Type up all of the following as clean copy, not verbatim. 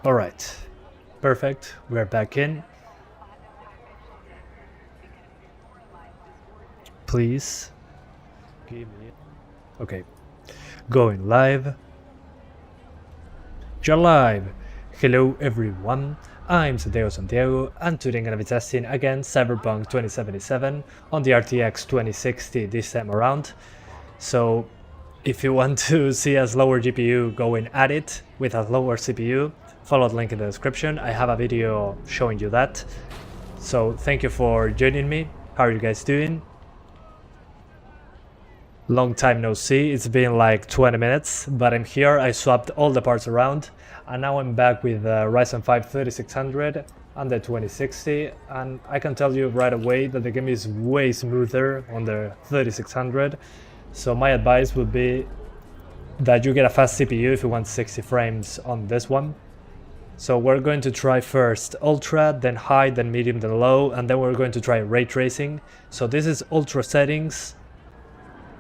Alright, perfect, we're back in. Please give me... Okay, going live. You're live! Hello everyone, I'm Santiago, and today I'm gonna be testing again Cyberpunk 2077 on the RTX 2060 this time around. So if you want to see a slower GPU going at it with a lower CPU, follow the link in the description. I have a video showing you that. So thank you for joining me. How are you guys doing? Long time no see, it's been like 20 minutes, but I'm here. I swapped all the parts around, and now I'm back with the Ryzen 5 3600 and the 2060, and I can tell you right away that the game is way smoother on the 3600. So my advice would be that you get a fast CPU if you want 60 frames on this one. So we're going to try first ultra, then high, then medium, then low, and then we're going to try ray tracing. So this is ultra settings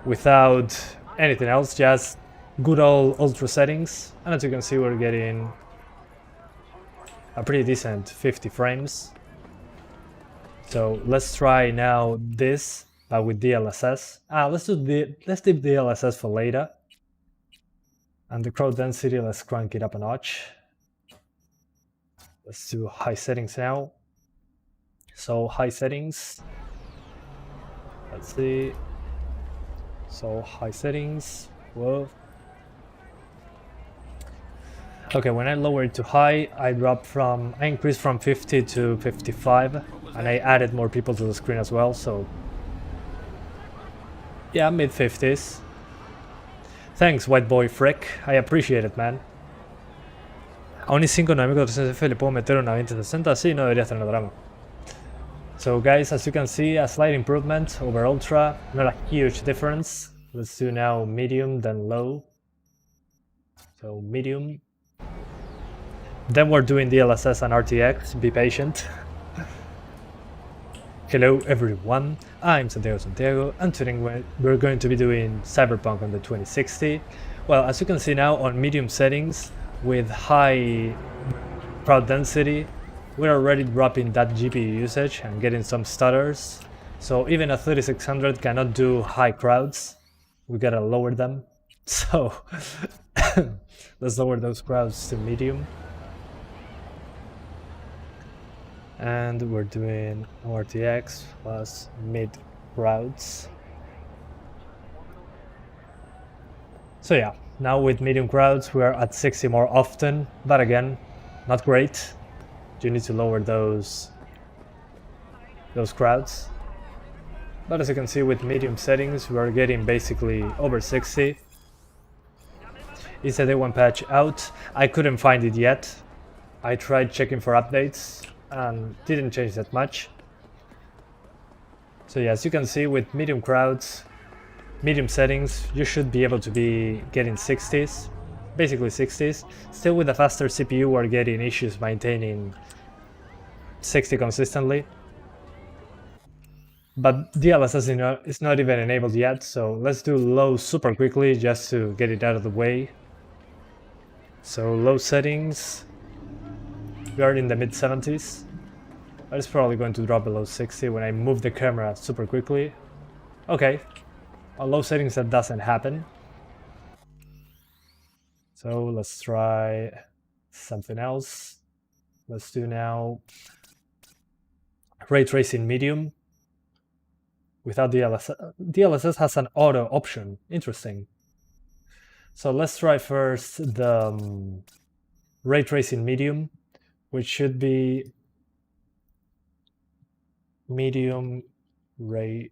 without anything else, just good old ultra settings. And as you can see, we're getting a pretty decent 50 frames. So let's try now this with DLSS. Let's leave DLSS for later. And the crowd density, let's crank it up a notch. Let's do high settings now. So high settings. Let's see. So high settings. Whoa. Okay, when I lower it to high, I increased from 50 to 55, and I added more people to the screen as well. So yeah, mid 50s. Thanks, white boy Frick. I appreciate it, man. A un i5 9 400F le puedo meter una 2060, sí, no debería tener drama. So guys, as you can see, a slight improvement over ultra, not a huge difference. Let's do now medium, then low. So medium. Then we're doing DLSS and RTX, be patient. Hello everyone, I'm Santiago, and today we're going to be doing Cyberpunk on the 2060. Well, as you can see now on medium settings, with high crowd density, we're already dropping that GPU usage and getting some stutters. So even a 3600 cannot do high crowds. We gotta lower them. So let's lower those crowds to medium. And we're doing RTX plus mid crowds. So yeah, now with medium crowds we're at 60 more often, but again, not great. You need to lower those crowds. But as you can see, with medium settings we're getting basically over 60. Is a day one patch out? I couldn't find it yet. I tried checking for updates and didn't change that much. So yeah, as you can see, with medium crowds, medium settings, you should be able to be getting 60s, basically 60s. Still with a faster CPU, we're getting issues maintaining 60 consistently. But DLSS is not even enabled yet, so let's do low super quickly just to get it out of the way. So low settings, we are in the mid 70s. It's probably going to drop below 60 when I move the camera super quickly. Okay, on low settings that doesn't happen. So let's try something else. Let's do now ray tracing medium without DLSS. DLSS has an auto option. Interesting. So let's try first the ray tracing medium, which should be medium ray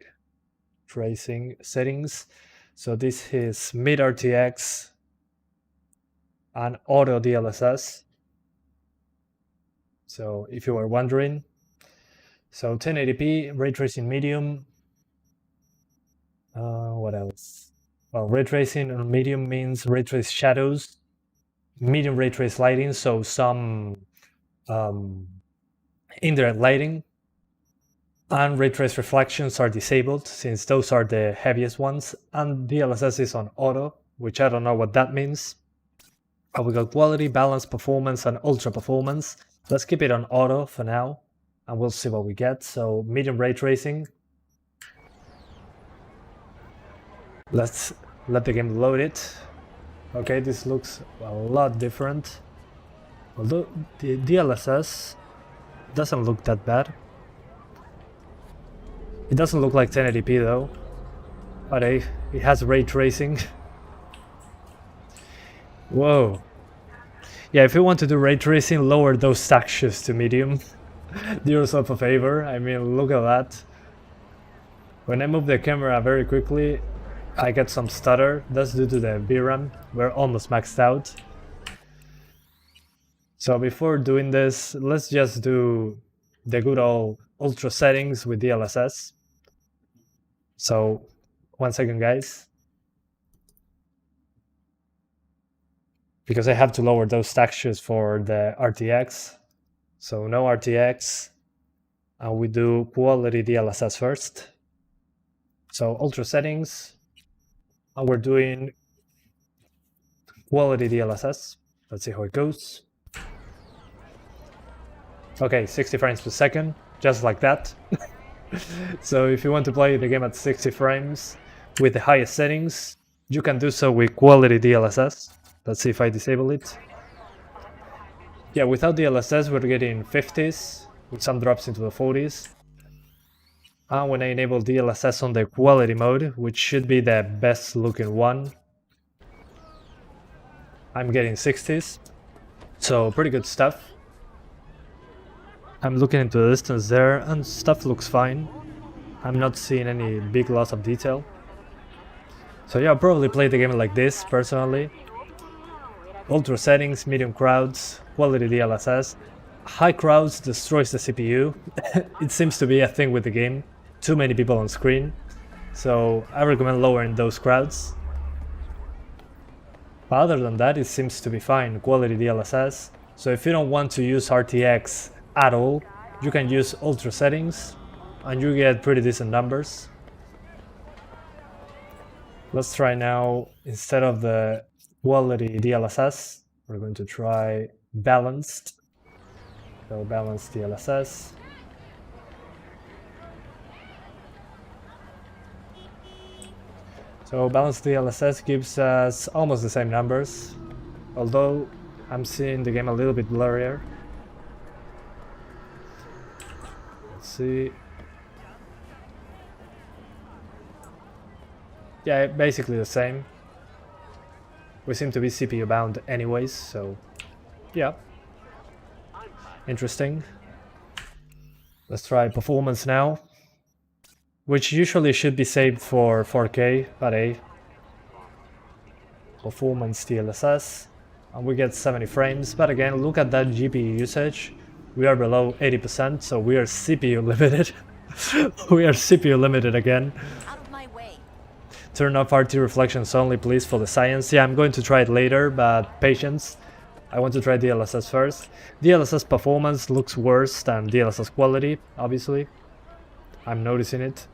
tracing settings. So this is mid RTX and auto DLSS. So if you were wondering, so 1080p ray tracing medium. What else? Well, ray tracing on medium means ray trace shadows, medium ray trace lighting, so some indirect lighting, and ray trace reflections are disabled since those are the heaviest ones, and DLSS is on auto, which I don't know what that means. We got quality, balance, performance, and ultra performance. Let's keep it on auto for now, and we'll see what we get. So medium ray tracing. Let's let the game load it. Okay, this looks a lot different. Although the DLSS doesn't look that bad. It doesn't look like 1080p though. But it has ray tracing. Whoa. Yeah, if you want to do ray tracing, lower those textures to medium. Do yourself a favor. I mean, look at that. When I move the camera very quickly, I get some stutter. That's due to the VRAM. We're almost maxed out. So before doing this, let's just do the good old ultra settings with DLSS. So, 1 second guys. Because I have to lower those textures for the RTX. So no RTX. And we do quality DLSS first. So ultra settings. And we're doing quality DLSS. Let's see how it goes. Okay, 60 frames per second, just like that. So if you want to play the game at 60 frames with the highest settings, you can do so with quality DLSS. Let's see if I disable it. Yeah, without DLSS we're getting 50s, with some drops into the 40s. And when I enable DLSS on the quality mode, which should be the best looking one, I'm getting 60s. So pretty good stuff. I'm looking into the distance there and stuff looks fine. I'm not seeing any big loss of detail. So yeah, I'll probably play the game like this personally. Ultra settings, medium crowds, quality DLSS. High crowds destroys the CPU. It seems to be a thing with the game. Too many people on screen. So I recommend lowering those crowds. But other than that, it seems to be fine. Quality DLSS. So if you don't want to use RTX at all, you can use ultra settings and you get pretty decent numbers. Let's try now, instead of the quality DLSS, we're going to try balanced. So balanced DLSS. So balanced DLSS gives us almost the same numbers, although I'm seeing the game a little bit blurrier. Let's see. Yeah, basically the same. We seem to be CPU bound anyways, so yeah. Interesting. Let's try performance now, which usually should be saved for 4K, but hey. Performance DLSS, and we get 70 frames, but again, look at that GPU usage. We are below 80%, so we are CPU limited. We are CPU limited again. Turn off RT reflections only, please, for the science. Yeah, I'm going to try it later, but patience. I want to try DLSS first. DLSS performance looks worse than DLSS quality, obviously. I'm noticing it.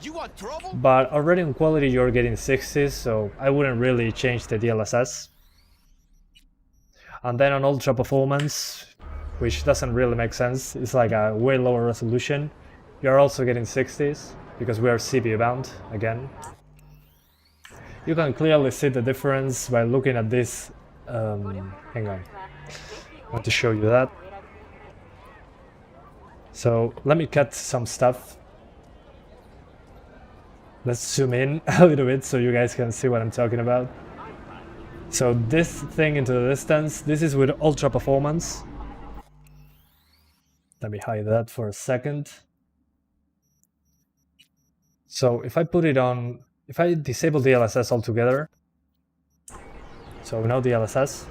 You want trouble? But already in quality you're getting 60s, so I wouldn't really change the DLSS. And then on ultra performance, which doesn't really make sense, it's like a way lower resolution. You're also getting 60s. Because we are CPU bound again. You can clearly see the difference by looking at this. Hang on, I want to show you that. So let me cut some stuff. Let's zoom in a little bit so you guys can see what I'm talking about. So this thing into the distance, this is with ultra performance. Let me hide that for a second. So if I put it on, if I disable DLSS altogether, so no DLSS.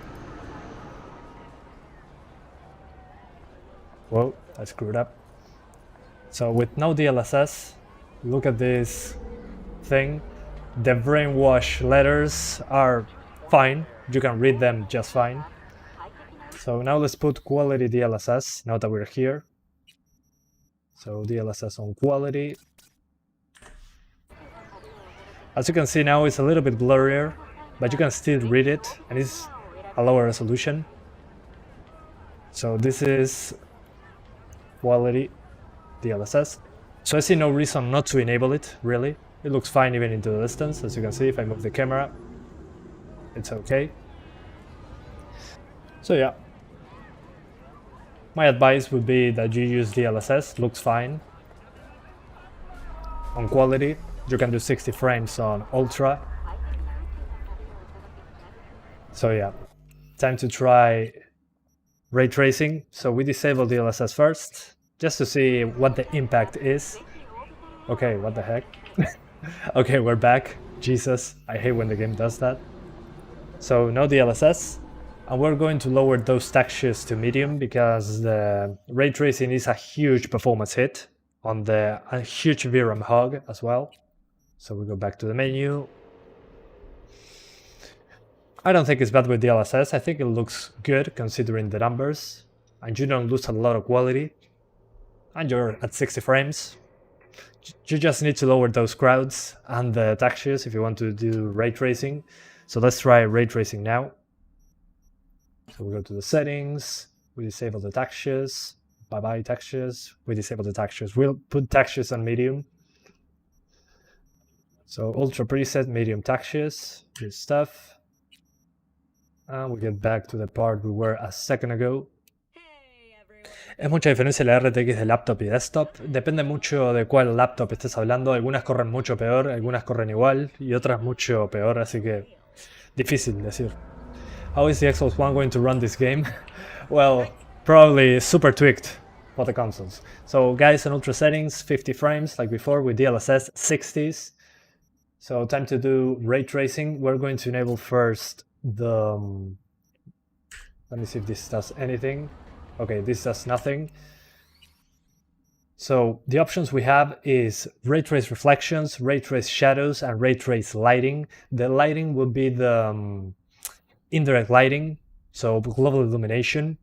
Whoa, I screwed up. So with no DLSS, look at this thing. The brainwash letters are fine. You can read them just fine. So now let's put quality DLSS, now that we're here. So DLSS on quality. As you can see now, it's a little bit blurrier, but you can still read it, and it's a lower resolution. So this is quality DLSS. So I see no reason not to enable it, really. It looks fine even into the distance. As you can see, if I move the camera, it's okay. So yeah, my advice would be that you use DLSS, looks fine. On quality, you can do 60 frames on Ultra. So yeah, time to try ray tracing. So we disable DLSS first, just to see what the impact is. Okay, what the heck? Okay, we're back. Jesus, I hate when the game does that. So no DLSS, and we're going to lower those textures to medium because the ray tracing is a huge performance hit on a huge VRAM hog as well. So we go back to the menu. I don't think it's bad with DLSS. I think it looks good considering the numbers, and you don't lose a lot of quality, and you're at 60 frames. You just need to lower those crowds and the textures if you want to do ray tracing. So let's try ray tracing now. So we go to the settings, we disable the textures, bye-bye textures, we disable the textures. We'll put textures on medium. So ultra preset, medium textures, good stuff. And we get back to the part we were a second ago. Es mucha diferencia la RTX de laptop y desktop. Depende mucho de cuál laptop estés hablando. Algunas corren mucho peor, algunas corren igual y otras mucho peor, así que difícil decir. How is the Xbox One going to run this game? Well, probably super tweaked for the consoles. So guys, on ultra settings, 50 frames like before, with DLSS 60s. So time to do ray tracing. We're going to enable first the... let me see if this does anything. Okay, this does nothing. So the options we have is ray trace reflections, ray trace shadows, and ray trace lighting. The lighting will be the indirect lighting, so global illumination.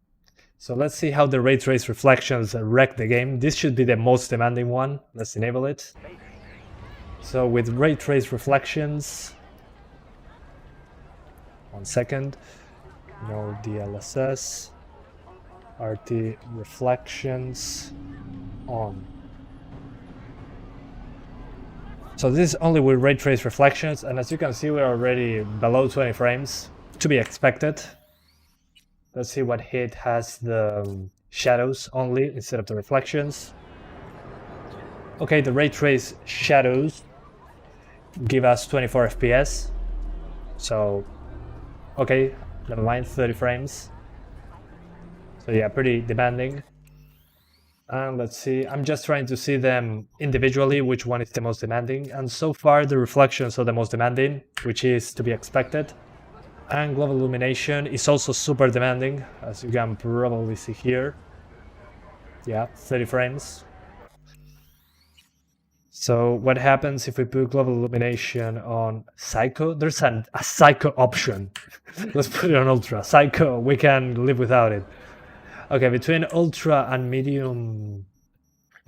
So let's see how the ray trace reflections wreck the game. This should be the most demanding one. Let's enable it. So with ray trace reflections, 1 second, no DLSS. RT reflections on. So this is only with ray trace reflections, and as you can see, we're already below 20 frames, to be expected. Let's see what HIT has the shadows only instead of the reflections. Okay, the ray trace shadows give us 24 FPS. So, okay, never mind, 30 frames. So yeah, pretty demanding. And let's see, I'm just trying to see them individually, which one is the most demanding. And so far the reflections are the most demanding, which is to be expected. And global illumination is also super demanding, as you can probably see here. Yeah, 30 frames. So what happens if we put global illumination on Psycho? There's a Psycho option. Let's put it on Ultra. Psycho, we can live without it. Okay, between ultra and medium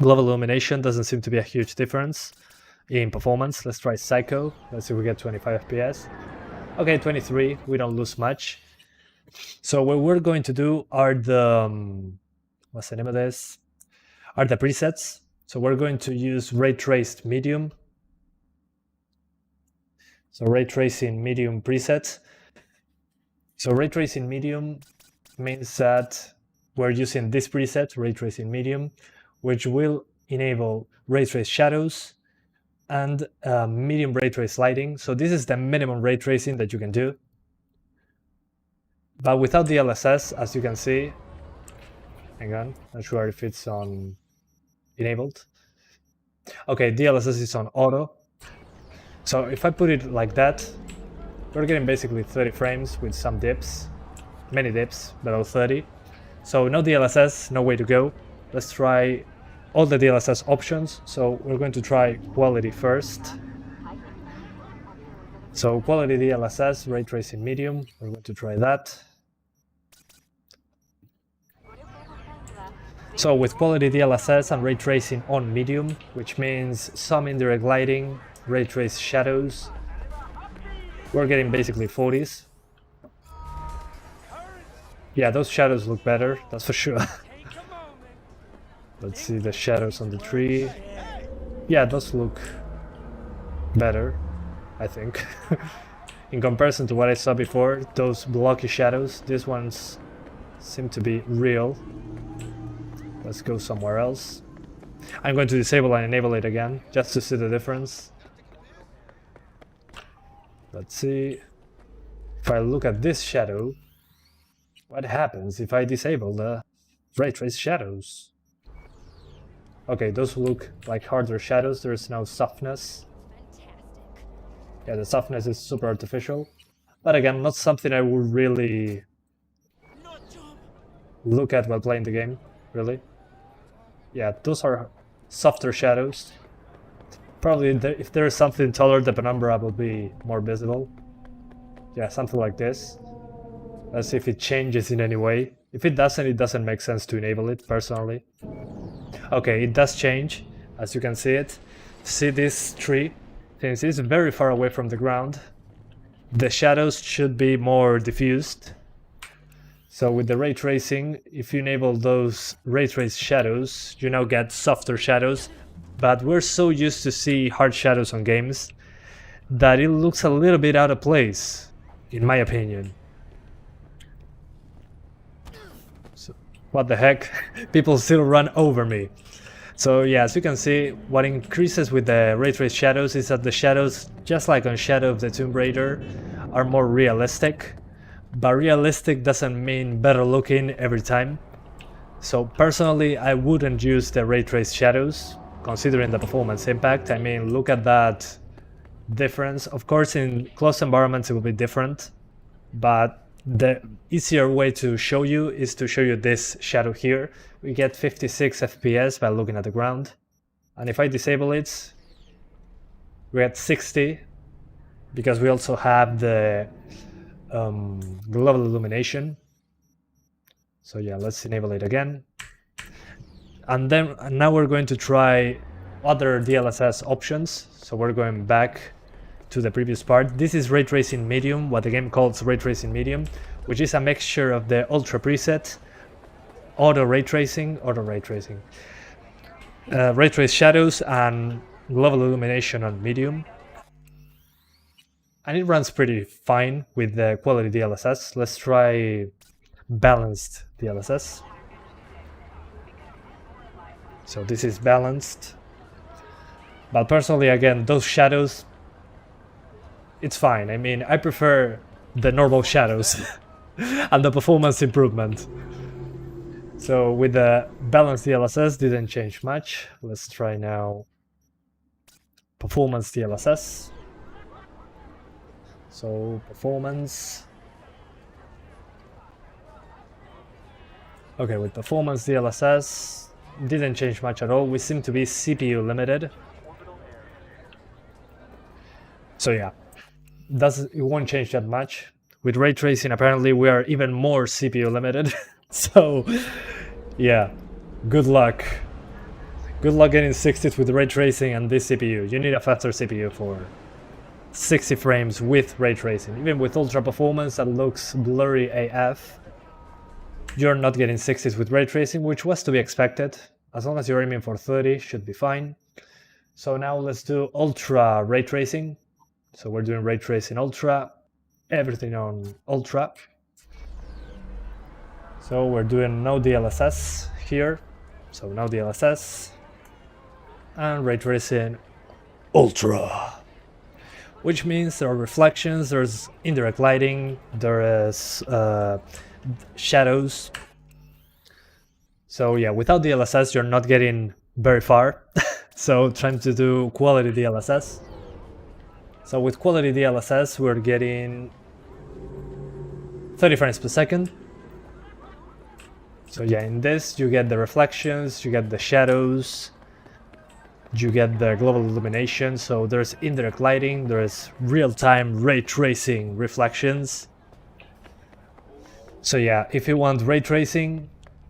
global illumination doesn't seem to be a huge difference in performance. Let's try Psycho. Let's see if we get 25 FPS. Okay, 23. We don't lose much. So what we're going to do are the... what's the name of this? Are the presets. So we're going to use ray traced medium. So ray tracing medium presets. So ray tracing medium means that we're using this preset, ray tracing medium, which will enable ray trace shadows and medium ray trace lighting. So this is the minimum ray tracing that you can do. But without the DLSS, as you can see, hang on, not sure if it's on enabled. Okay, DLSS is on auto. So if I put it like that, we're getting basically 30 frames with some dips, many dips, below 30. So no DLSS, no way to go. Let's try all the DLSS options. So we're going to try quality first. So quality DLSS, ray tracing medium, we're going to try that. So with quality DLSS and ray tracing on medium, which means some indirect lighting, ray trace shadows, we're getting basically 40s. Yeah, those shadows look better, that's for sure. Let's see the shadows on the tree. Yeah, those look better, I think. In comparison to what I saw before, those blocky shadows, these ones seem to be real. Let's go somewhere else. I'm going to disable and enable it again, just to see the difference. Let's see. If I look at this shadow, what happens if I disable the ray trace shadows? Okay, those look like harder shadows, there's no softness. Yeah, the softness is super artificial. But again, not something I would really look at while playing the game, really. Yeah, those are softer shadows. Probably if there is something taller, the penumbra will be more visible. Yeah, something like this. Let's see if it changes in any way. If it doesn't make sense to enable it, personally. Okay, it does change, as you can see it. See this tree? Since it's very far away from the ground, the shadows should be more diffused. So with the ray tracing, if you enable those ray trace shadows, you now get softer shadows. But we're so used to see hard shadows on games that it looks a little bit out of place, in my opinion. So, what the heck? People still run over me. So yeah, as you can see, what increases with the ray trace shadows is that the shadows, just like on Shadow of the Tomb Raider, are more realistic. But realistic doesn't mean better looking every time. So personally, I wouldn't use the ray trace shadows, considering the performance impact. I mean, look at that difference. Of course, in closed environments it will be different, but the easier way to show you is to show you this shadow here. We get 56 FPS by looking at the ground, and if I disable it, we get 60, because we also have the global illumination. So yeah, let's enable it again. And now we're going to try other DLSS options. So we're going back to the previous part. This is Raytracing Medium, what the game calls Raytracing Medium, which is a mixture of the Ultra preset, Ray Trace shadows, and global illumination on Medium. And it runs pretty fine with the quality DLSS. Let's try balanced DLSS. So this is balanced. But personally, again, those shadows, it's fine. I mean, I prefer the normal shadows and the performance improvement. So with the balanced DLSS, didn't change much. Let's try now performance DLSS. So performance. Okay, with performance DLSS, didn't change much at all. We seem to be CPU limited. So yeah, it won't change that much. With ray tracing, apparently we are even more CPU limited. So yeah, good luck. Good luck getting 60s with ray tracing and this CPU. You need a faster CPU for 60 frames with ray tracing. Even with ultra performance that looks blurry AF, you're not getting 60s with ray tracing, which was to be expected. As long as you're aiming for 30, should be fine. So now let's do ultra ray tracing. So we're doing ray tracing ultra, everything on ultra. So we're doing no DLSS here. So no DLSS. And ray tracing ultra. Which means there are reflections, there's indirect lighting, there is shadows. So yeah, without DLSS you're not getting very far. So trying to do quality DLSS. So with quality DLSS we're getting 30 frames per second. So yeah, in this you get the reflections, you get the shadows, you get the global illumination, so there's indirect lighting, there's real-time ray tracing reflections. So yeah, if you want ray tracing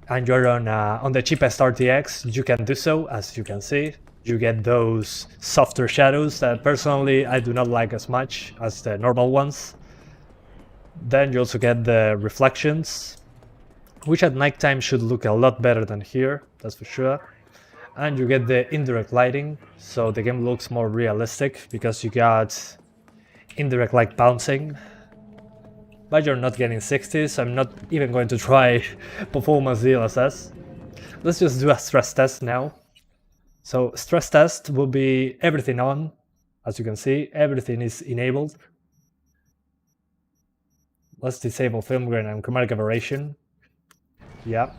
and you're on the cheapest RTX, you can do so. As you can see, you get those softer shadows that personally I do not like as much as the normal ones. Then you also get the reflections, which at nighttime should look a lot better than here, that's for sure. And you get the indirect lighting, so the game looks more realistic because you got indirect light bouncing. But you're not getting 60s, so I'm not even going to try performance DLSS. Let's just do a stress test now. So stress test will be everything on. As you can see, everything is enabled. Let's disable film grain and chromatic aberration. Yeah.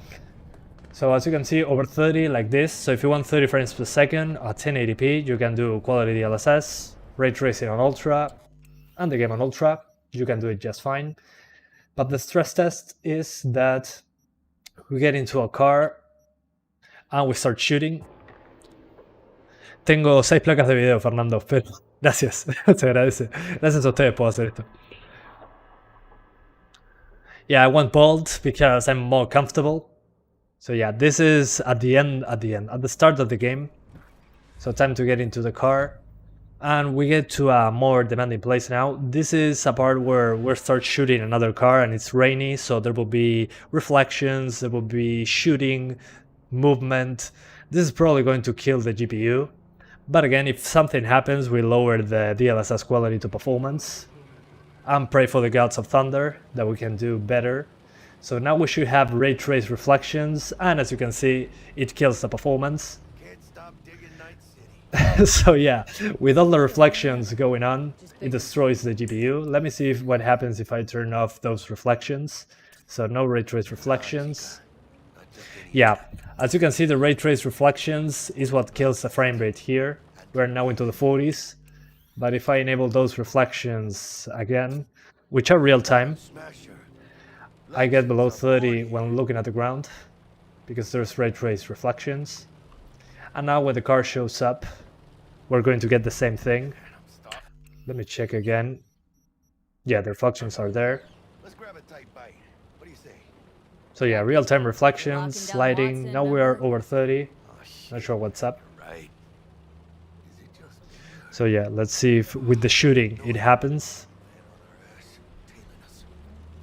So as you can see, over 30 like this. So if you want 30 frames per second at 1080p, you can do quality DLSS, ray tracing on ultra, and the game on ultra. You can do it just fine. But the stress test is that we get into a car and we start shooting. Tengo 6 placas de video, Fernando, pero gracias, se agradece. Gracias a ustedes puedo hacer esto. Yeah, I went bold because I'm more comfortable. So yeah, this is at the start of the game. So time to get into the car. And we get to a more demanding place now. This is a part where we start shooting another car and it's rainy, so there will be reflections, there will be shooting, movement. This is probably going to kill the GPU. But again, if something happens, we lower the DLSS quality to performance. And pray for the gods of thunder that we can do better. So now we should have ray trace reflections, and as you can see, it kills the performance. Can't stop digging Night City. So yeah, with all the reflections going on, it destroys the GPU. Let me see what happens if I turn off those reflections. So no ray trace reflections. Yeah, as you can see, the ray trace reflections is what kills the frame rate here. We're now into the 40s. But if I enable those reflections again, which are real time, I get below 30 when looking at the ground, because there's ray trace reflections. And now when the car shows up, we're going to get the same thing. Let me check again. Yeah, the reflections are there. Let's grab a tight bite. What do you say? So yeah, real-time reflections, lighting. Now we are over 30. Not sure what's up. Right. Is it just So yeah, let's see if with the shooting it happens.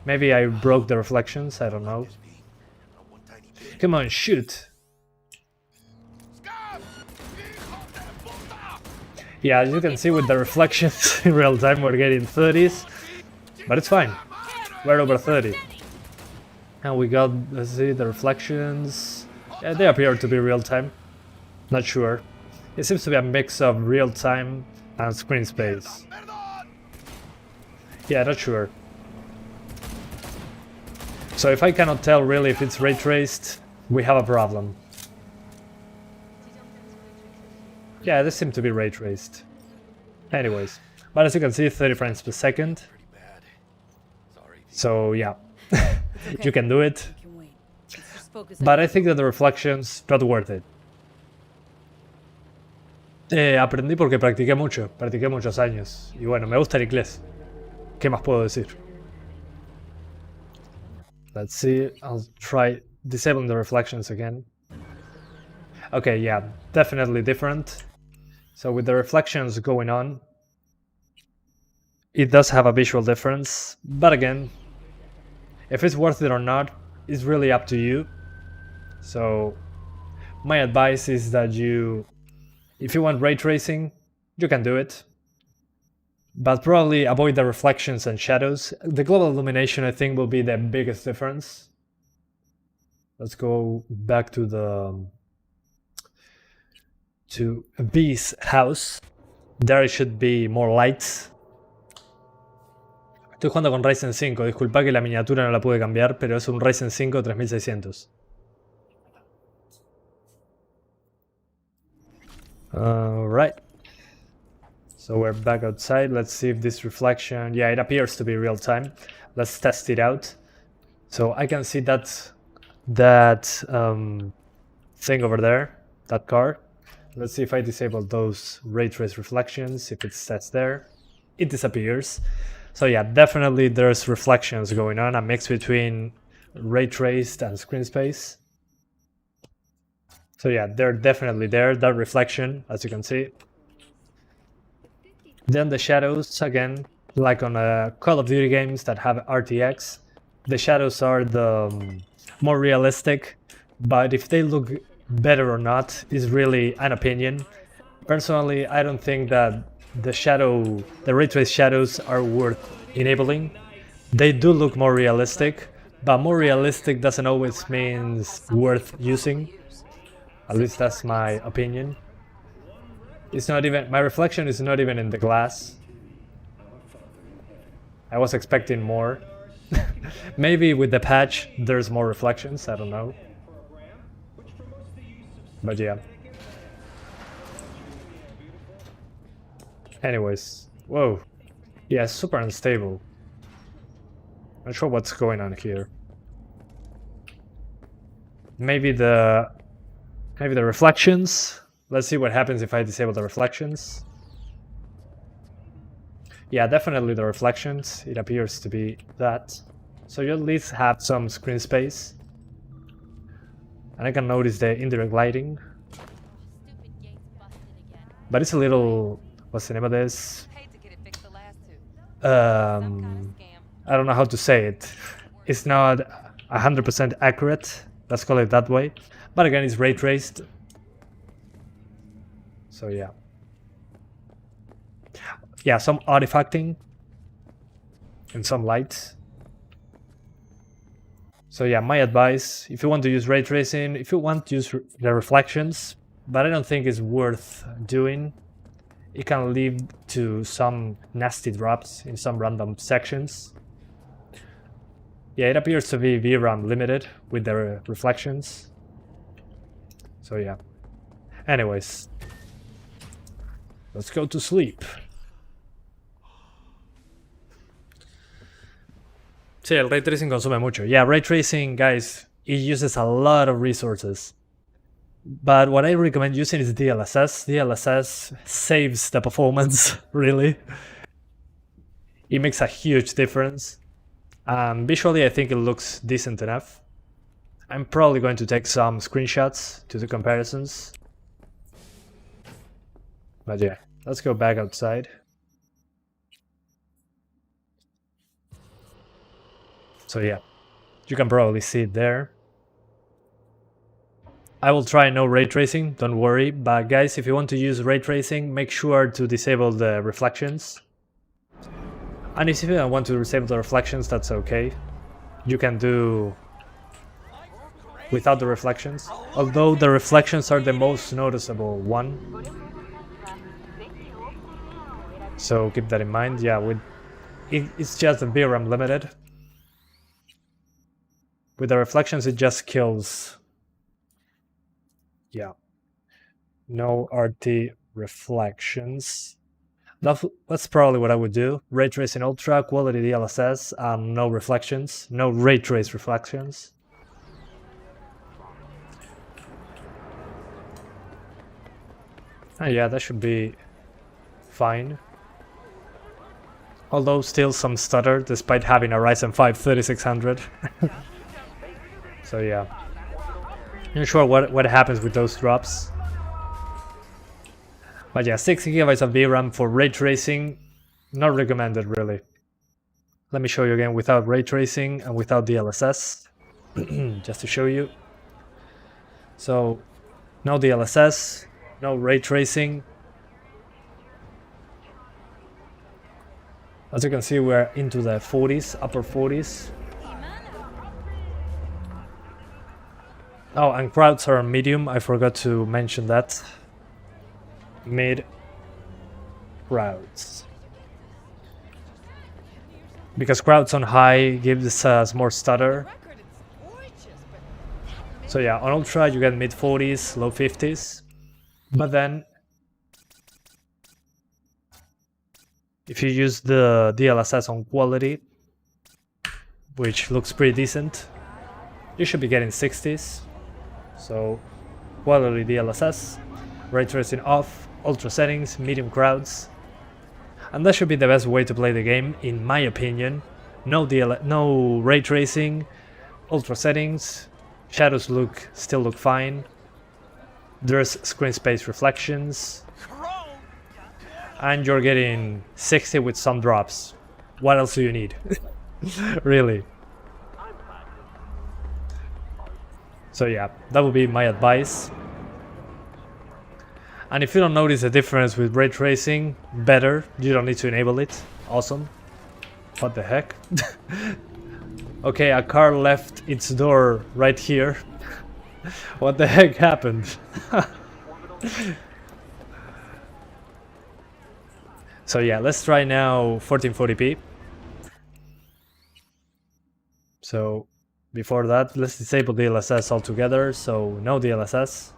Maybe I broke the reflections, I don't know. Come on, shoot! Yeah, as you can see with the reflections in real time we're getting 30s, but it's fine. We're over 30. And we got, let's see, the reflections. Yeah, they appear to be real time. Not sure. It seems to be a mix of real time and screen space. Yeah, not sure. So if I cannot tell really if it's ray traced, we have a problem. Yeah, they seem to be ray traced. Anyways, but as you can see, 30 frames per second. So yeah, you can do it. But I think that the reflections not worth it. Aprendí porque practiqué muchos años. Y bueno, me gusta el inglés. ¿Qué más puedo decir? Let's see, I'll try disabling the reflections again. Okay, yeah, definitely different. So with the reflections going on, it does have a visual difference. But again, if it's worth it or not, is really up to you. So my advice is that if you want ray tracing, you can do it. But probably avoid the reflections and shadows. The global illumination, I think, will be the biggest difference. Let's go back to V's house. There it should be more lights. Estoy jugando con Ryzen 5. Disculpa que la miniatura no la pude cambiar, pero es un Ryzen 5 3600. Alright. So we're back outside. Let's see if this reflection... Yeah, it appears to be real time. Let's test it out. So I can see that thing over there, that car. Let's see if I disable those ray trace reflections. If it sets there, it disappears. So yeah, definitely there's reflections going on, a mix between ray traced and screen space. So yeah, they're definitely there, that reflection, as you can see. Then the shadows, again, like on Call of Duty games that have RTX, the shadows are the more realistic, but if they look better or not is really an opinion. Personally, I don't think that the ray trace shadows are worth enabling. They do look more realistic, but more realistic doesn't always mean worth using. At least that's my opinion. It's not even, my reflection is not even in the glass. I was expecting more. Maybe with the patch there's more reflections, I don't know. But yeah. Anyways, whoa. Yeah, super unstable. Not sure what's going on here. Maybe the reflections. Let's see what happens if I disable the reflections. Yeah, definitely the reflections. It appears to be that. So you at least have some screen space. And I can notice the indirect lighting. But it's a little... What's the name of this? I don't know how to say it. It's not 100% accurate. Let's call it that way. But again, it's ray traced. So yeah. Yeah, some artifacting and some lights. So yeah, my advice, if you want to use ray tracing, if you want to use the reflections, but I don't think it's worth doing. It can lead to some nasty drops in some random sections. Yeah, it appears to be VRAM limited with the reflections. So yeah. Anyways, let's go to sleep. Sí, el ray tracing consume mucho. Yeah, ray tracing, guys, it uses a lot of resources. But what I recommend using is DLSS. DLSS saves the performance, really. It makes a huge difference. Visually, I think it looks decent enough. I'm probably going to take some screenshots to the comparisons. But yeah, let's go back outside. So yeah, you can probably see it there. I will try no ray tracing, don't worry, but guys, if you want to use ray tracing, make sure to disable the reflections. And if you don't want to disable the reflections, that's okay. You can do without the reflections, although the reflections are the most noticeable one. So keep that in mind. Yeah, it's just a VRAM limited. With the reflections, it just kills. Yeah, no RT reflections. That's probably what I would do. Ray tracing ultra, quality DLSS, no reflections, no ray trace reflections. Yeah, that should be fine. Although still some stutter despite having a Ryzen 5 3600. So yeah. I'm not sure what happens with those drops. But yeah, 60 GB of VRAM for ray tracing, not recommended really. Let me show you again without ray tracing and without DLSS, just to show you. So, no DLSS, no ray tracing. As you can see, we're into the 40s, upper 40s. Oh, and crowds are medium, I forgot to mention that. Mid crowds. Because crowds on high gives us more stutter. So yeah, on ultra you get mid 40s, low 50s. But then if you use the DLSS on quality, which looks pretty decent, you should be getting 60s. So quality DLSS, ray tracing off, ultra settings, medium crowds, and that should be the best way to play the game, in my opinion. No ray tracing, ultra settings, shadows still look fine. There's screen space reflections, and you're getting 60 with some drops. What else do you need? Really? So yeah, that would be my advice. And if you don't notice a difference with ray tracing, better, you don't need to enable it. Awesome. What the heck? Okay, a car left its door right here. What the heck happened? So yeah, let's try now 1440p. So before that, let's disable DLSS altogether, so no DLSS.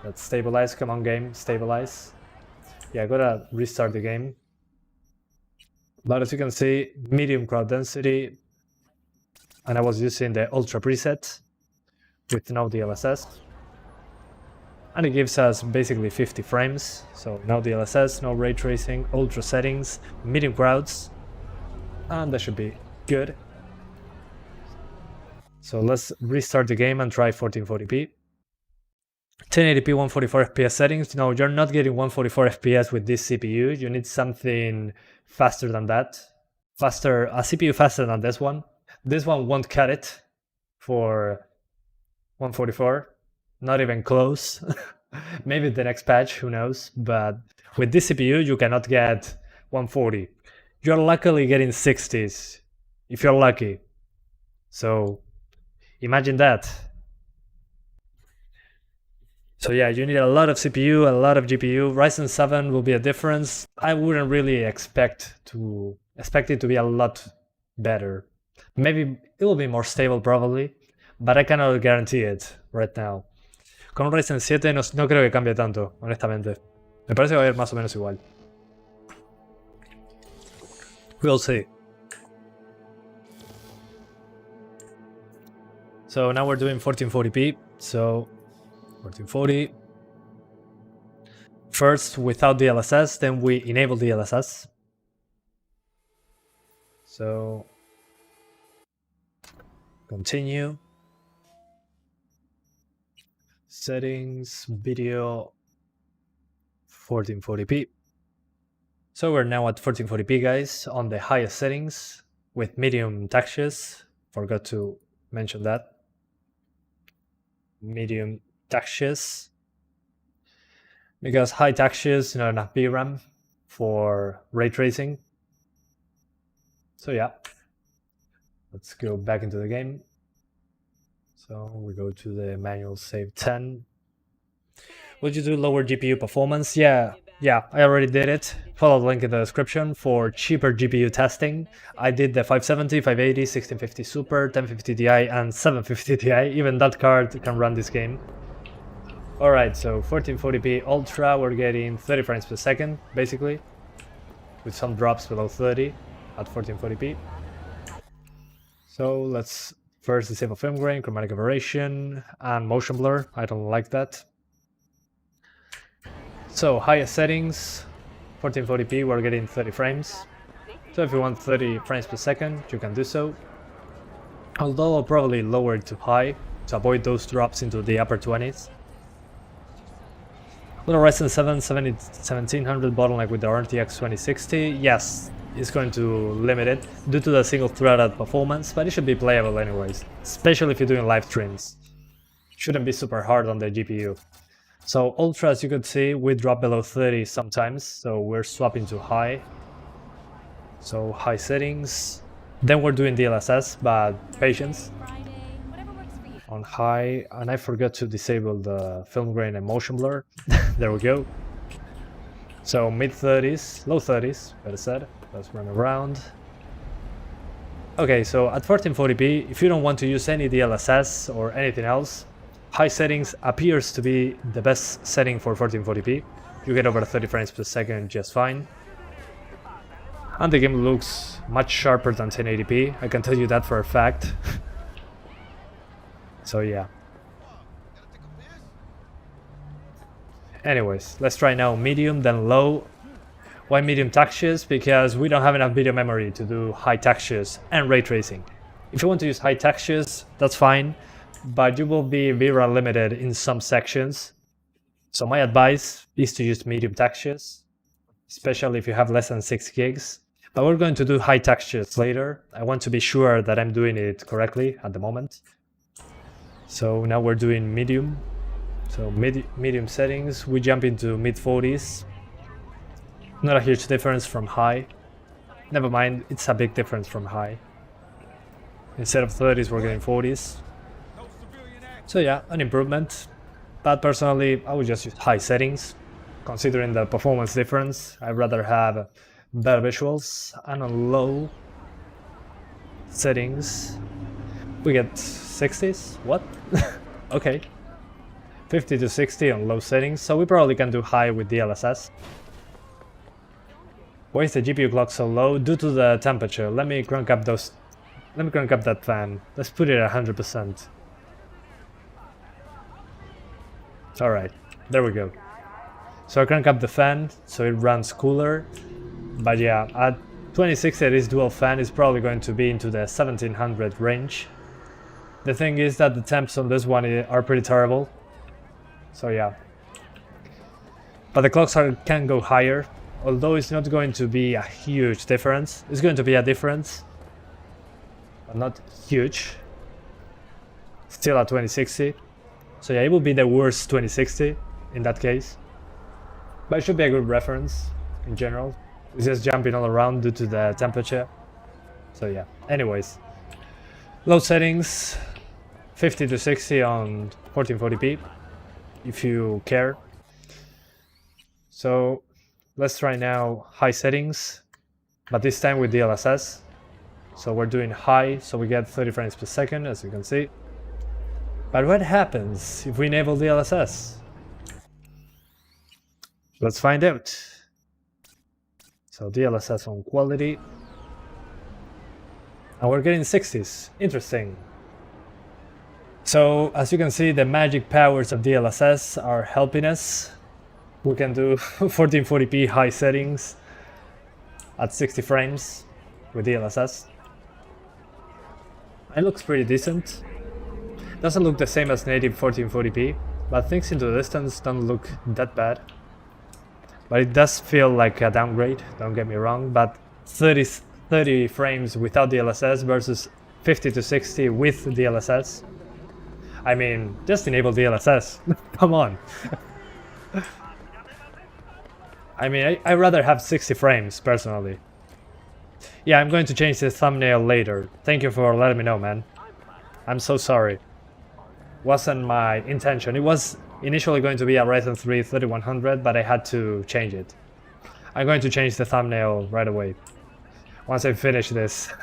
Let's stabilize, come on game, stabilize. Yeah, I gotta restart the game. But as you can see, medium crowd density, and I was using the ultra preset with no DLSS. And it gives us basically 50 frames, so no DLSS, no ray tracing, ultra settings, medium crowds, and that should be good. So let's restart the game and try 1440p. 1080p 144 FPS settings. No, you're not getting 144 FPS with this CPU. You need something faster than that. A CPU faster than this one. This one won't cut it for 144. Not even close. Maybe the next patch, who knows. But with this CPU, you cannot get 140. You're luckily getting 60s, if you're lucky. So imagine that. So yeah, you need a lot of CPU, a lot of GPU. Ryzen 7 will be a difference. I wouldn't really expect it to be a lot better. Maybe it will be more stable probably, but I cannot guarantee it right now. Con un Ryzen 7 no creo que cambie tanto, honestamente. Me parece que va a ir más o menos igual. We'll see. So now we're doing 1440p, so 1440. First without DLSS, then we enable DLSS. So continue. Settings, video, 1440p. So we're now at 1440p, guys, on the highest settings with medium textures. Forgot to mention that. Medium textures. Because high textures, not enough VRAM for ray tracing. So yeah, let's go back into the game. So we go to the manual save 10. Would you do lower GPU performance? Yeah, I already did it. Follow the link in the description for cheaper GPU testing. I did the 570, 580, 1650 Super, 1050 Ti, and 750 Ti. Even that card can run this game. Alright, so 1440p Ultra, we're getting 30 frames per second, basically, with some drops below 30 at 1440p. So let's first disable film grain, chromatic aberration, and motion blur. I don't like that. So highest settings, 1440p, we're getting 30 frames. So if you want 30 frames per second, you can do so. Although I'll probably lower it to high to avoid those drops into the upper 20s. Little Ryzen 7 1700 bottleneck with the RTX 2060, yes, it's going to limit it due to the single-threaded performance, but it should be playable anyways, especially if you're doing live streams. Shouldn't be super hard on the GPU. So Ultra, as you could see, we drop below 30 sometimes, so we're swapping to high. So high settings. Then we're doing DLSS, but patience. On high, and I forgot to disable the film grain and motion blur. There we go. So mid 30s, low 30s, better said. Let's run around. Okay, so at 1440p, if you don't want to use any DLSS or anything else, high settings appears to be the best setting for 1440p. You get over 30 frames per second just fine. And the game looks much sharper than 1080p, I can tell you that for a fact. So yeah. Anyways, let's try now medium, then low. Why medium textures? Because we don't have enough video memory to do high textures and ray tracing. If you want to use high textures, that's fine, but you will be VRAM limited in some sections. So my advice is to use medium textures, especially if you have less than 6 gigs. But we're going to do high textures later. I want to be sure that I'm doing it correctly at the moment. So now we're doing medium. So medium settings, we jump into mid 40s. Not a huge difference from high. Never mind, it's a big difference from high. Instead of 30s, we're getting 40s. So yeah, an improvement. But personally, I would just use high settings. Considering the performance difference, I'd rather have better visuals. And on low settings, we get 60s? What? Okay. 50 to 60 on low settings, so we probably can do high with DLSS. Why is the GPU clock so low? Due to the temperature. Let me crank up that fan. Let's put it at 100%. Alright, there we go. So I crank up the fan so it runs cooler. But yeah, at 2060 this dual fan is probably going to be into the 1700 range. The thing is that the temps on this one are pretty terrible. So yeah. But the clocks can go higher. Although it's not going to be a huge difference. It's going to be a difference, but not huge. Still at 2060. So yeah, it will be the worst 2060 in that case. But it should be a good reference in general. It's just jumping all around due to the temperature. So yeah, anyways. Low settings, 50 to 60 on 1440p, if you care. So let's try now high settings, but this time with DLSS. So we're doing high, so we get 30 frames per second, as you can see. But what happens if we enable DLSS? Let's find out. So DLSS on quality. And we're getting 60s. Interesting. So as you can see, the magic powers of DLSS are helping us. We can do 1440p high settings at 60 frames with DLSS. It looks pretty decent. Doesn't look the same as native 1440p, but things into the distance don't look that bad. But it does feel like a downgrade, don't get me wrong, but 30 frames without DLSS versus 50 to 60 with DLSS. I mean, just enable DLSS. Come on. I mean, I'd rather have 60 frames, personally. Yeah, I'm going to change the thumbnail later. Thank you for letting me know, man. I'm so sorry. Wasn't my intention. It was initially going to be a Ryzen 3 3100, but I had to change it. I'm going to change the thumbnail right away, once I finish this.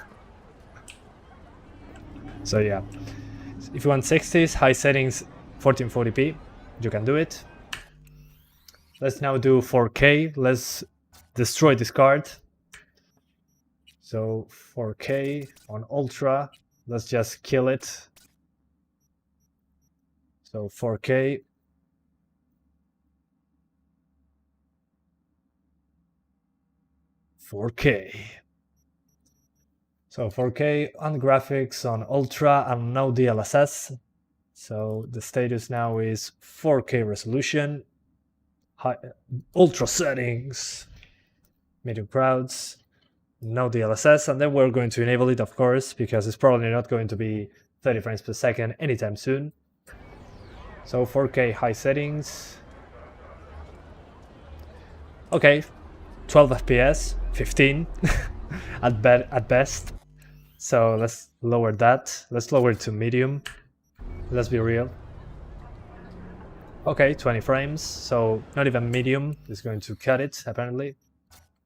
So yeah. If you want 60s, high settings, 1440p, you can do it. Let's now do 4K. Let's destroy this card. So 4K on Ultra. Let's just kill it. So 4K. So 4K on graphics on Ultra and no DLSS. So the status now is 4K resolution. High, Ultra settings, medium crowds, no DLSS, and then we're going to enable it, of course, because it's probably not going to be 30 frames per second anytime soon. So 4K high settings. Okay, 12 FPS, 15 at best. So let's lower that. Let's lower it to medium. Let's be real. Okay, 20 frames, so not even medium is going to cut it, apparently.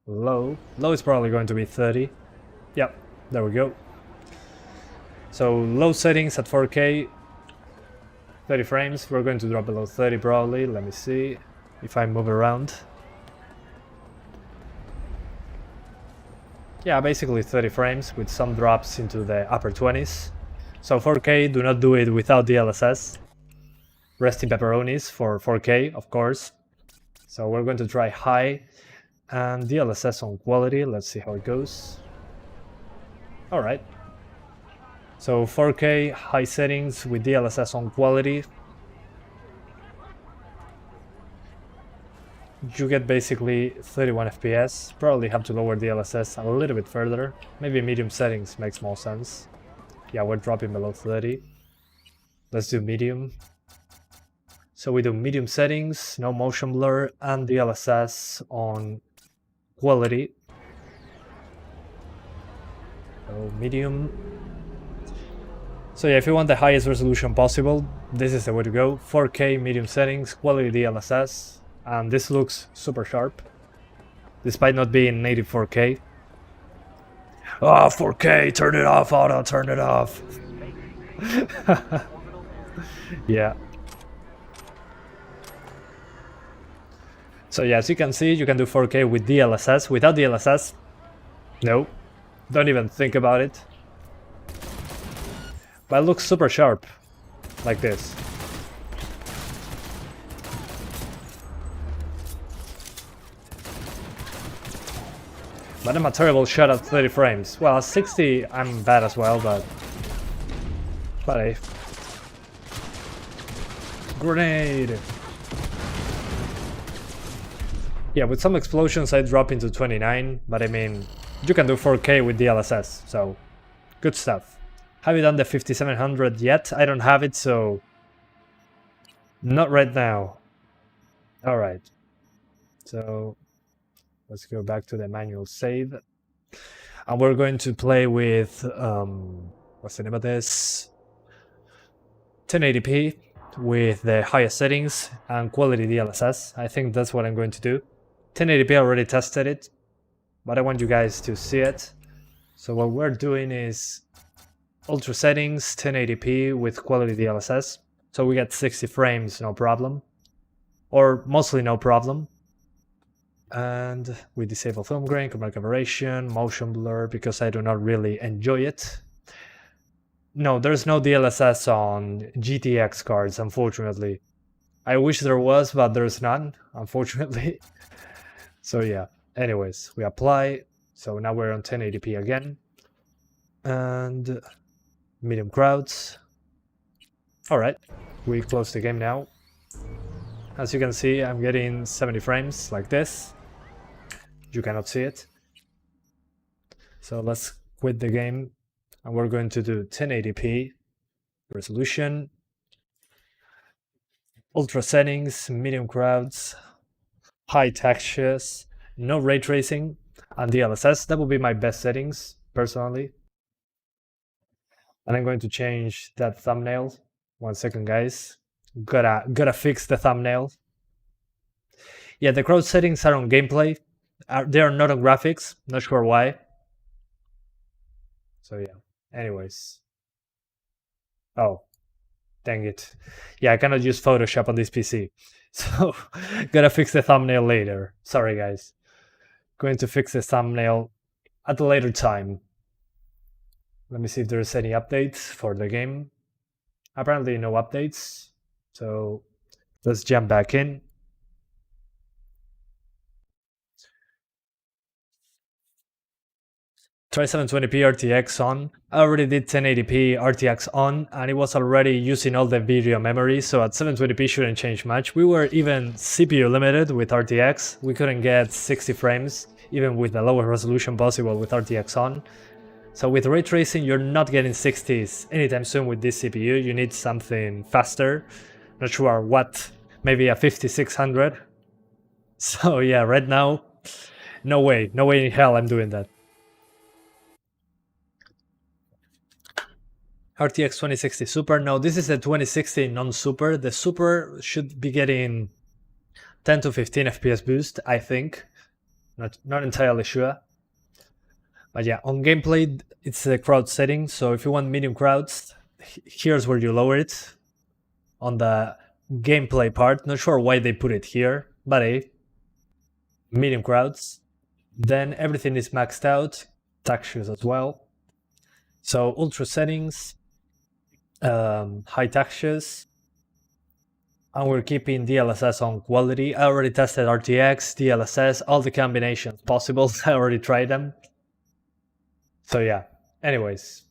Low is probably going to be 30. Yep, there we go. So low settings at 4K, 30 frames. We're going to drop below 30 probably. Let me see if I move around. Yeah, basically 30 frames with some drops into the upper 20s. So 4K, do not do it without DLSS. Rest in pepperonis for 4K, of course. So we're going to try high and DLSS on quality. Let's see how it goes. Alright. So 4K high settings with DLSS on quality. You get basically 31 FPS. Probably have to lower DLSS a little bit further. Maybe medium settings makes more sense. Yeah, we're dropping below 30. Let's do medium. So we do medium settings, no motion blur, and DLSS on quality. So medium. So yeah, if you want the highest resolution possible, this is the way to go. 4K medium settings, quality DLSS, and this looks super sharp, despite not being native 4K. Oh, 4K, turn it off, auto, turn it off. Yeah. So yeah, as you can see, you can do 4K with DLSS. Without DLSS, no, don't even think about it. But it looks super sharp, like this. But I'm a terrible shot at 30 frames. Well, at 60 I'm bad as well, but hey. Grenade! Yeah, with some explosions I drop into 29, but I mean, you can do 4K with DLSS, so good stuff. Have you done the 5700 yet? I don't have it, so not right now. Alright, so let's go back to the manual save. And we're going to play with, what's the name of this? 1080p with the highest settings and quality DLSS. I think that's what I'm going to do. 1080p, I already tested it, but I want you guys to see it. So what we're doing is ultra settings, 1080p with quality DLSS. So we get 60 frames, no problem. Or mostly no problem. And we disable film grain, chromatic aberration, motion blur, because I do not really enjoy it. No, there's no DLSS on GTX cards, unfortunately. I wish there was, but there's none, unfortunately. So yeah, anyways, we apply. So now we're on 1080p again. And medium crowds. Alright, we close the game now. As you can see, I'm getting 70 frames like this. You cannot see it. So let's quit the game. And we're going to do 1080p resolution, ultra settings, medium crowds, high textures, no ray tracing, and DLSS. That will be my best settings, personally. And I'm going to change that thumbnail. 1 second, guys. Gotta fix the thumbnail. Yeah, the crowd settings are on gameplay. They are not on graphics. Not sure why. So yeah. Anyways. Oh, dang it. Yeah, I cannot use Photoshop on this PC. So, gotta fix the thumbnail later. Sorry, guys. Going to fix the thumbnail at a later time. Let me see if there's any updates for the game. Apparently no updates. So, let's jump back in. Try 720p RTX on. I already did 1080p RTX on, and it was already using all the video memory, so at 720p shouldn't change much. We were even CPU limited with RTX. We couldn't get 60 frames, even with the lowest resolution possible with RTX on. So with ray tracing, you're not getting 60s anytime soon with this CPU. You need something faster. Not sure what, maybe a 5600. So yeah, right now, no way in hell I'm doing that. RTX 2060 Super. No, this is the 2060 non-Super. The Super should be getting 10 to 15 FPS boost, I think. Not entirely sure. But yeah, on gameplay, it's the crowd setting. So if you want medium crowds, here's where you lower it. On the gameplay part, not sure why they put it here, but hey, medium crowds. Then everything is maxed out, textures as well. So ultra settings, high textures, and we're keeping DLSS on quality. I already tested RTX, DLSS, all the combinations possible. I already tried them. So yeah, anyways.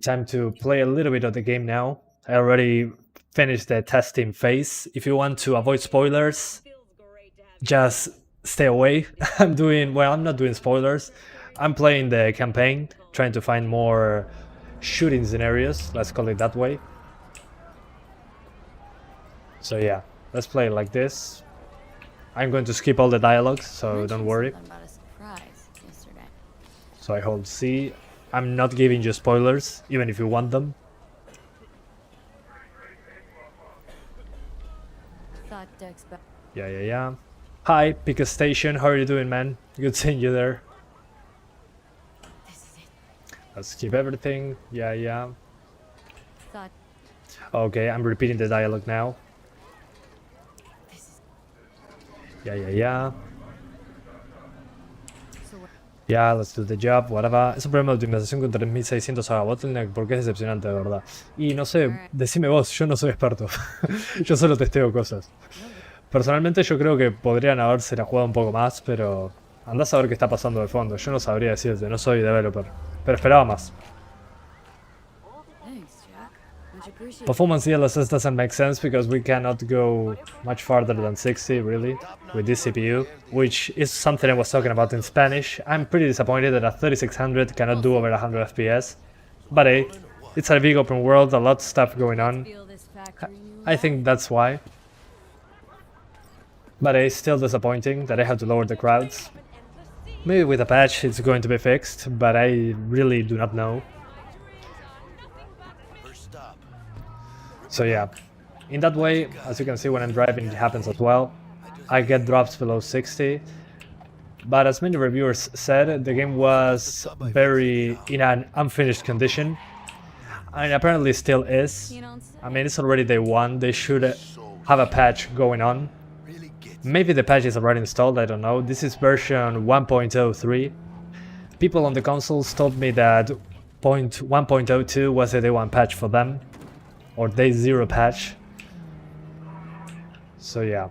Time to play a little bit of the game now. I already finished the testing phase. If you want to avoid spoilers, just stay away. I'm not doing spoilers. I'm playing the campaign, trying to find more shooting scenarios, let's call it that way. So yeah, let's play it like this. I'm going to skip all the dialogues, so don't worry. About a surprise yesterday. So I hold C. I'm not giving you spoilers, even if you want them. Thought to expect. Yeah. Hi, pick a station. How are you doing, man? Good seeing you there. This is it. Let's skip everything. Yeah. Thought Okay, I'm repeating the dialogue now. this is Yeah. so. Ya, let's do the job, whatever. Es un problema de optimización con 3600 a bottleneck porque es decepcionante, de verdad. Y no sé, decime vos, yo no soy experto. Yo solo testeo cosas. Personalmente yo creo que podrían habérsela jugado un poco más, pero andás a ver qué está pasando de fondo. Yo no sabría decirte, no soy developer. Pero esperaba más. Thanks, Jack. Much appreciated. Performance DLSS doesn't make sense because we cannot go much farther than 60, really, with this CPU, which is something I was talking about in Spanish. I'm pretty disappointed that a 3600 cannot do over 100 FPS. But hey, it's a big open world, a lot of stuff going on. Feel this factory new I think that's why. But it's still disappointing that I have to lower the crowds. Maybe with a patch it's going to be fixed, but I really do not know. First stop. So yeah, in that way, as you can see when I'm driving it happens as well. I get drops below 60. But as many reviewers said, the game was very in an unfinished condition. And apparently still is. keen on I mean, it's already day one, they should have a patch going on. Really gets Maybe the patch is already installed, I don't know. This is version 1.03. People on the consoles told me that 1.02 was the day one patch for them. Or day zero patch. So yeah.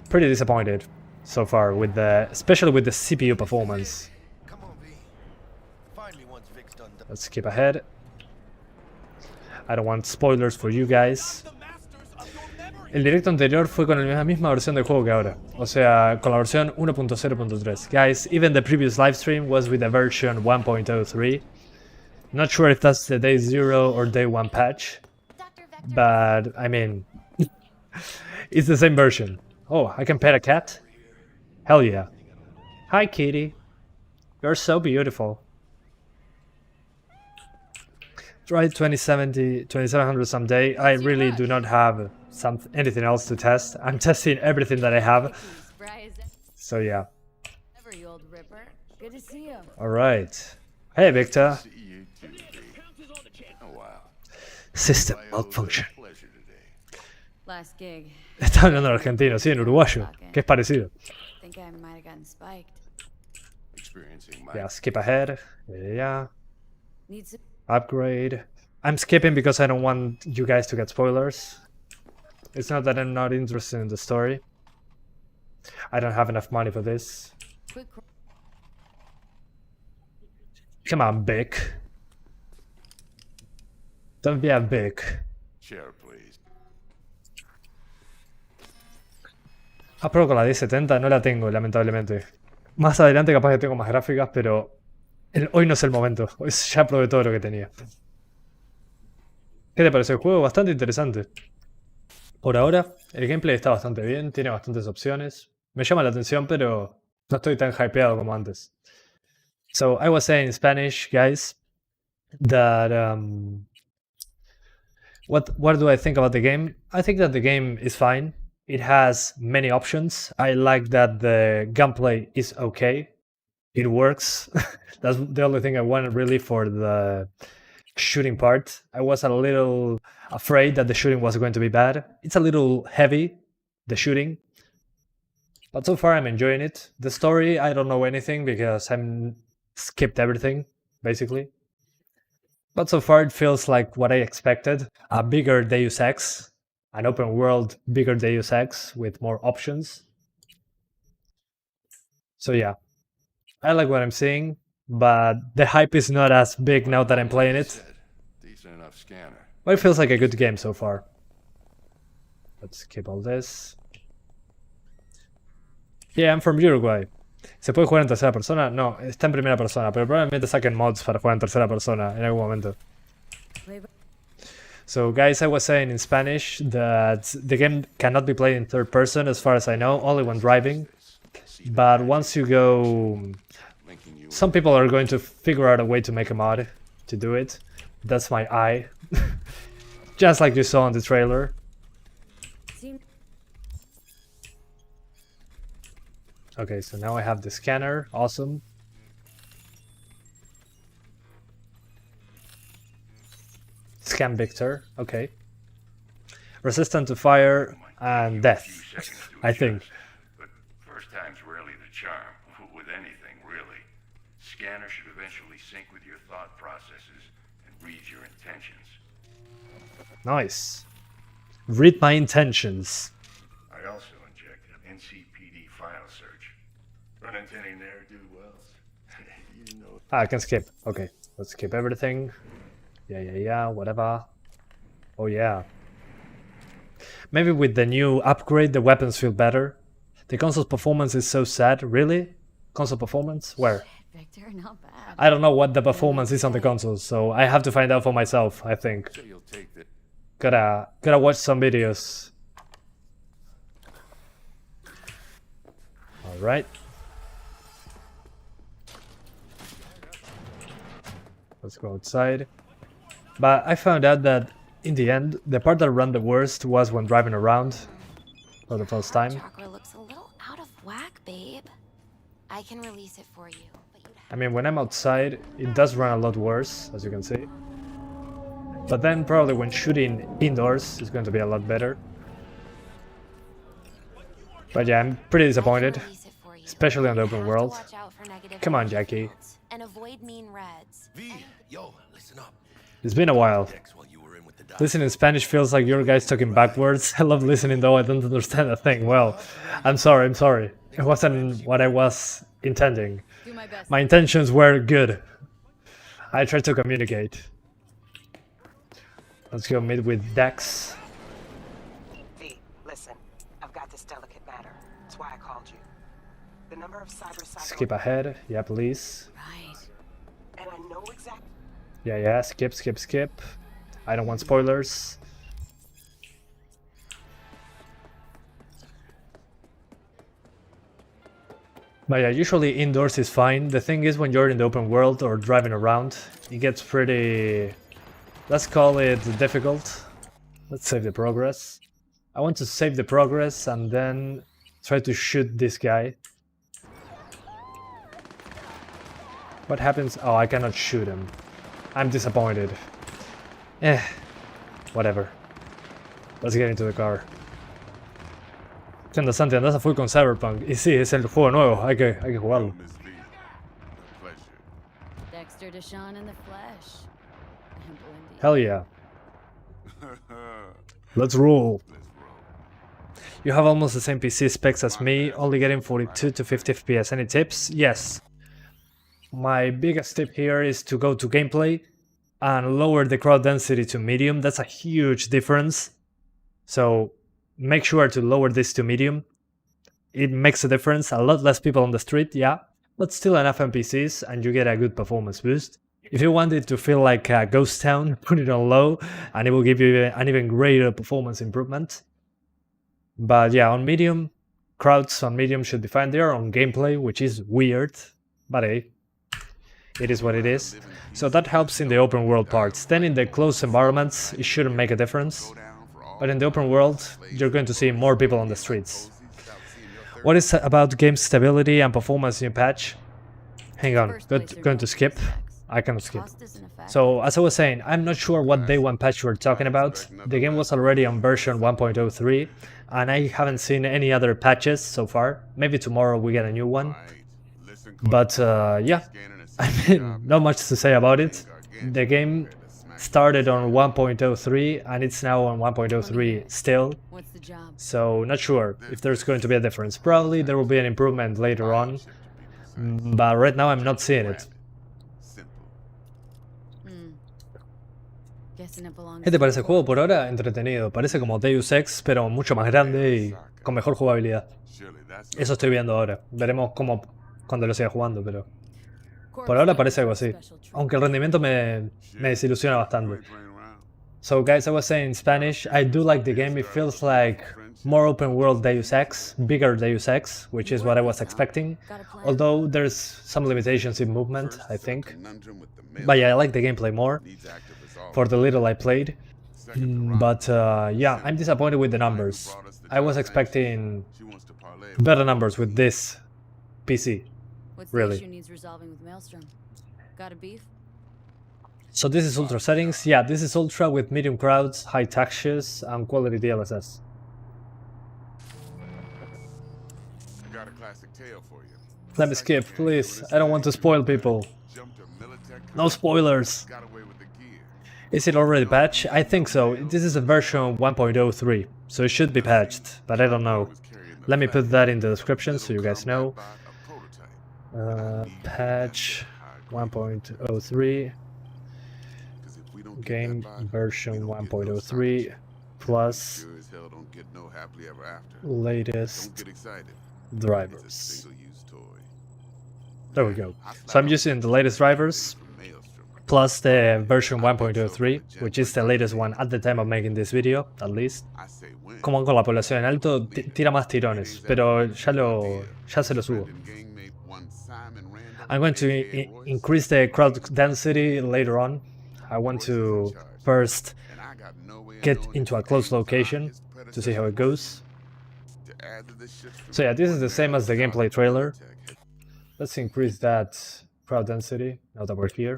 Pretty disappointed so far with especially with the CPU performance. Come on, V. Finally one's fixed undone. Let's skip ahead. I don't want spoilers for you guys. El directo anterior fue con la misma versión del juego que ahora. O sea, con la versión 1.0.3. Guys, even the previous livestream was with the version 1.03. Not sure if that's the day 0 or day 1 patch. But, I mean, it's the same version. Oh, I can pet a cat? Hell yeah. Hi, kitty. You're so beautiful. Try 2700 someday. I really do not have anything else to test. I'm testing everything that I have. surprise. So yeah. Ever, you old ripper. Good to see you. Alright. Hey, Victor. See you too, V. Oh, wow. System I owe it a malfunction. pleasure today. Last gig. Está hablando en argentino, sí, en uruguayo. Que es parecido. Think I might have gotten spiked. Experiencing my Yeah, skip ahead. Yeah. Need some. Upgrade. I'm skipping because I don't want you guys to get spoilers. It's not that I'm not interested in the story. I don't have enough money for this. Quick. Come on, Vic. Don't be a Vic. chair, please. Pro con la 1070 no la tengo, lamentablemente. Más adelante capaz que tengo más gráficas, pero hoy no es el momento. Hoy ya probé todo lo que tenía. ¿Qué te parece el juego? Bastante interesante. Por ahora, el gameplay está bastante bien, tiene bastantes opciones. Me llama la atención, pero no estoy tan hypeado como antes. So, I was saying in Spanish, guys, that what do I think about the game? I think that the game is fine. It has many options. I like that the gunplay is okay. It works. That's the only thing I wanted really for the shooting part. I was a little afraid that the shooting was going to be bad. It's a little heavy, the shooting. But so far I'm enjoying it. The story, I don't know anything because I'm skipped everything, basically. But so far it feels like what I expected. A bigger Deus Ex. An open world, bigger Deus Ex with more options. So yeah, I like what I'm seeing, but the hype is not as big now that I'm playing it. Decent enough scanner. But it feels like a good game so far. Let's skip all this. Yeah, I'm from Uruguay. ¿Se puede jugar en tercera persona? No, está en primera persona, pero probablemente saquen mods para jugar en tercera persona en algún momento. So guys, I was saying in Spanish that the game cannot be played in third person as far as I know, only when driving. But once you go... Linking you Some people are going to figure out a way to make a mod to do it. That's my eye. Just like you saw in the trailer. Seem Okay, so now I have the scanner. Awesome. Scan Victor. Okay. Resistant to fire and death, I think. But first time's rarely the charm, with anything, really. Scanner should eventually sync with your thought processes and read your intentions. Nice. Read my intentions. I also injected NCPD file search. Run into any ne'er-do-wells? You know. I can skip. Okay, let's skip everything. Yeah, whatever. Oh yeah. Maybe with the new upgrade the weapons feel better. The console's performance is so sad. Really? Console performance? Where? Victor, not bad. I don't know what the performance is on the console, so I have to find out for myself, I think. So you'll take the... Gotta watch some videos. Alright. Let's go outside. But I found out that in the end, the part that ran the worst was when driving around for the first time. Chakra looks a little out of whack, babe. I can release it for you, but you'd I mean, when I'm outside, it does run a lot worse, as you can see. But then probably when shooting indoors, it's going to be a lot better. But yeah, I'm pretty disappointed, release it for you. especially on the You open have to world. watch out for negative Come on, energy Jackie. fields and avoid mean reds. V, yo, listen up. It's been a while. Text while you were in with the doc. Listening in Spanish feels like your guys talking backwards. I love listening though I don't understand a thing. Well, I'm sorry. It wasn't what I was intending. Do my best. My intentions were good. I tried to communicate. Let's go meet with Dex. V, listen, I've got this delicate matter. That's why I called you. The number of cyber Skip ahead. Yeah, please. Right. and I know exactly. Yeah, skip. I don't want spoilers. But yeah, usually indoors is fine. The thing is when you're in the open world or driving around, it gets pretty... Let's call it difficult. Let's save the progress. I want to save the progress and then try to shoot this guy. What happens? Oh, I cannot shoot him. I'm disappointed. Whatever. Let's get into the car. ¿Qué onda, Santi? Andás a full con Cyberpunk. Y sí, es el juego nuevo, hay que jugarlo. Miss V. A pleasure. Dexter Deshawn in the flesh. And Blindy. Hell yeah. Let's roll. Let's roll. You have almost the same PC specs as me, only getting 42 to 50 FPS. Any tips? Yes. My biggest tip here is to go to gameplay and lower the crowd density to medium. That's a huge difference. So make sure to lower this to medium. It makes a difference. A lot less people on the street, yeah, but still enough NPCs and you get a good performance boost. If you want it to feel like a ghost town, put it on low and it will give you an even greater performance improvement. But yeah, on medium, crowds on medium should be fine. They are on gameplay, which is weird, but hey, it is what it is. So that helps in the open world parts. Then in the closed environments, it shouldn't make a difference. But in the open world, you're going to see more people on the streets. What is about game stability and performance new patch? Hang on, going to skip. I cannot skip. Cost isn't a factor. So as I was saying, I'm not sure what day one patch we're talking about. The game was already on version 1.03 and I haven't seen any other patches so far. Maybe tomorrow we get a new one. But yeah, I mean, not much to say about it. The game started on 1.03 and it's now on 1.03 still. What's the job? So not sure if there's going to be a difference. Probably there will be an improvement later on. But right now I'm not seeing it. Guessing it belongs ¿Qué te parece el juego por ahora? Entretenido. Parece como Deus Ex, pero mucho más grande y con mejor jugabilidad. Eso estoy viendo ahora. Veremos cómo cuando lo siga jugando, pero por ahora parece algo así. Aunque el rendimiento me desilusiona bastante. So guys, I was saying in Spanish, I do like the game. It feels like more open world Deus Ex, bigger Deus Ex, which is what I was expecting. Although there's some limitations in movement, I think. But yeah, I like the gameplay more, for the little I played. But yeah, I'm disappointed with the numbers. I was expecting better numbers with this PC, really. Needs resolving with Maelstrom. Got a beef? So this is ultra settings. Yeah, this is ultra with medium crowds, high textures, and quality DLSS. Got a classic tale for you. Let me skip, please. I don't want to spoil people. No spoilers. Got away with the gear. Is it already patched? I think so. This is a version 1.03, so it should be patched, but I don't know. Let me put that in the description so you guys know. Patch 1.03. Game version 1.03 plus latest drivers. There we go. So I'm using the latest drivers plus the version 1.03, which is the latest one at the time of making this video, at least. Como con la población en alto, tira más tirones, pero ya se lo subo. I'm going to increase the crowd density later on. I want to first get into a close location to see how it goes. So yeah, this is the same as the gameplay trailer. Let's increase that crowd density now that we're here.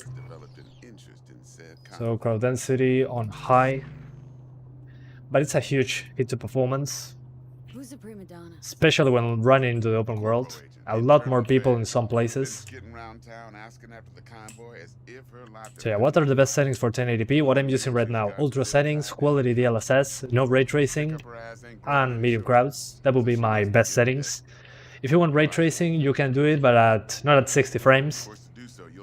So crowd density on high. But it's a huge hit to performance. Who's a prima donna? Especially when running into the open world. A lot more people in some places. So yeah, what are the best settings for 1080p? What I'm using right now: ultra settings, quality DLSS, no ray tracing, and medium crowds. That will be my best settings. If you want ray tracing, you can do it, but not at 60 frames.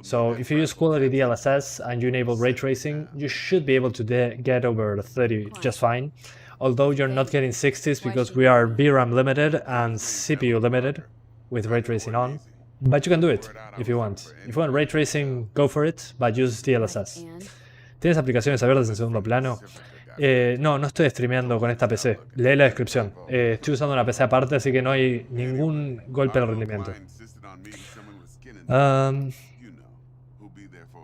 So if you use quality DLSS and you enable ray tracing, you should be able to get over 30 just fine. Although you're not getting 60s because we are VRAM limited and CPU limited with ray tracing on. But you can do it if you want. If you want ray tracing, go for it, but use DLSS. ¿Tienes aplicaciones abiertas en segundo plano? No estoy streameando con esta PC. Lee la descripción. Estoy usando una PC aparte, así que no hay ningún golpe al rendimiento.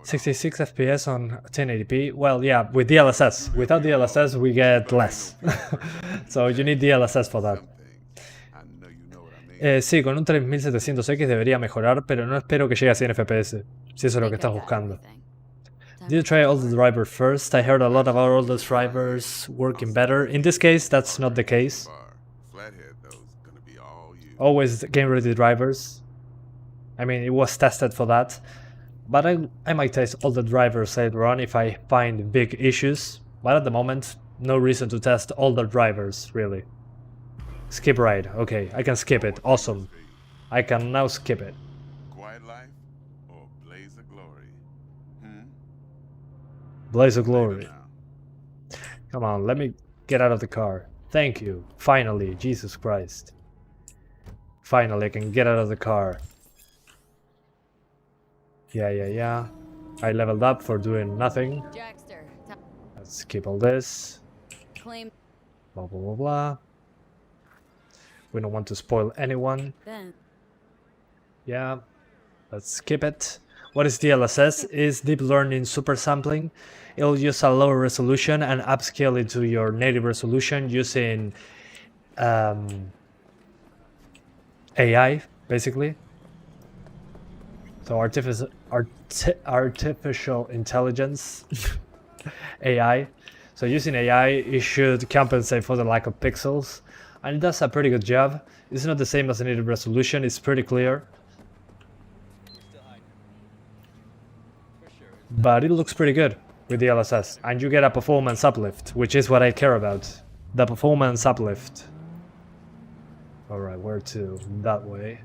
66 FPS on 1080p. Well, yeah, with DLSS. Without DLSS, we get less. So you need DLSS for that. Sí, con un 3700X debería mejorar, pero no espero que llegue a 100 FPS, si eso es lo que estás buscando. Did you try all the drivers first? I heard a lot about all those drivers working better. In this case, that's not the case. Always game-ready drivers. I mean, it was tested for that. But I might test all the drivers later on if I find big issues. But at the moment, no reason to test all the drivers, really. Skip ride. Okay, I can skip it. Awesome. I can now skip it. Quiet life or blaze of glory? Blaze of glory. Come on, let me get out of the car. Thank you. Finally, Jesus Christ. Finally, I can get out of the car. Yeah. I leveled up for doing nothing. Jackster. Let's skip all this. Claim. Blah, blah, blah, blah. We don't want to spoil anyone. Ben. Yeah, let's skip it. What is DLSS? Is deep learning super sampling. It'll use a lower resolution and upscale it to your native resolution using AI, basically. So artificial intelligence, AI. So using AI, it should compensate for the lack of pixels. And it does a pretty good job. It's not the same as the native resolution, it's pretty clear. But it looks pretty good with the DLSS. And you get a performance uplift, which is what I care about. The performance uplift. Alright, where to? That way.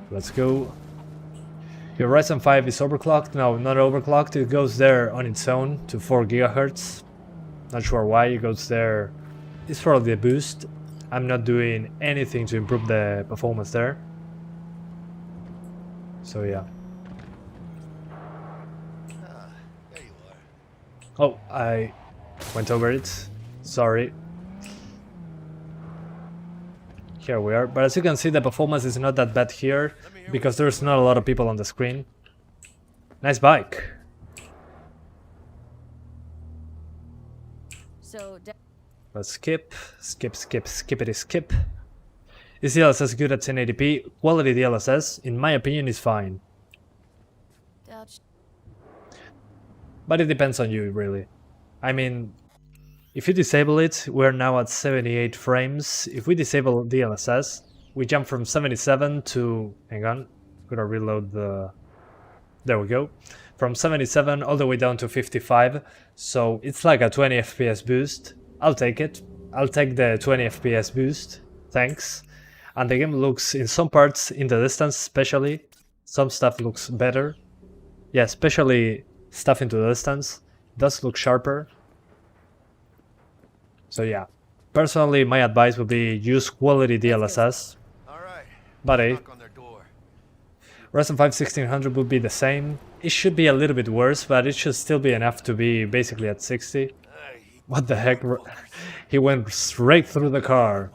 Let's go. Your Ryzen 5 is overclocked? No, not overclocked. It goes there on its own to 4 GHz. Not sure why it goes there. It's probably a boost. I'm not doing anything to improve the performance there. So yeah. Ah, there you are. Oh, I went over it. Sorry. Here we are. But as you can see, the performance is not that bad here because there's not a lot of people on the screen. Nice bike. So, Let's skip. Skip. Is DLSS good at 1080p? Quality DLSS, in my opinion, is fine. But it depends on you, really. I mean, if you disable it, we're now at 78 frames. If we disable DLSS, we jump from 77 to... Hang on, gonna reload the... There we go. From 77 all the way down to 55. So it's like a 20 FPS boost. I'll take it. I'll take the 20 FPS boost. Thanks. And the game looks, in some parts, in the distance especially, some stuff looks better. Yeah, especially stuff into the distance does look sharper. So yeah, personally my advice would be use quality DLSS. All right. But Knock on their door. Ryzen 5 1600 would be the same. It should be a little bit worse, but it should still be enough to be basically at 60. What the heck? He went straight through the car.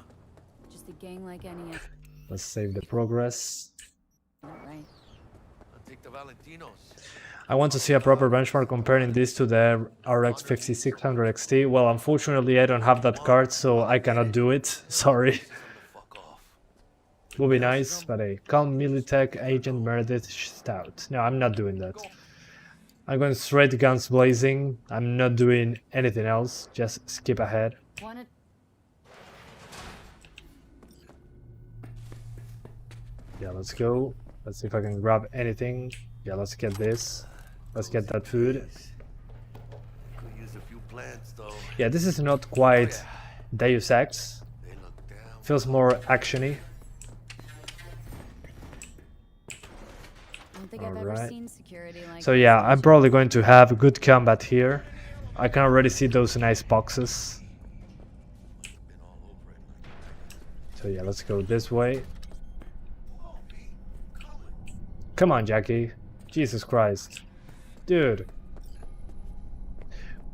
just a gang like any other. Let's save the progress. Right. I'll take the Valentinos. I want to see a proper benchmark comparing this to the RX 5600 XT. Well, unfortunately I don't have that card, so I cannot do it. Sorry. Fuck off. Would be nice, but hey, calm Militech Agent Meredith Stout. No, I'm not doing that. I'm going straight guns blazing. I'm not doing anything else. Just skip ahead. Wanna Yeah, let's go. Let's see if I can grab anything. Yeah, let's get this. Let's get that food. Could use a few plants though. Yeah, this is not quite Deus Ex. They look down. Feels more actiony. I don't think I've ever Alright. seen security like So yeah, I'm probably going to have good combat here. I can already see those nice boxes. So yeah, let's go this way. Come on, Jackie. Jesus Christ. Dude.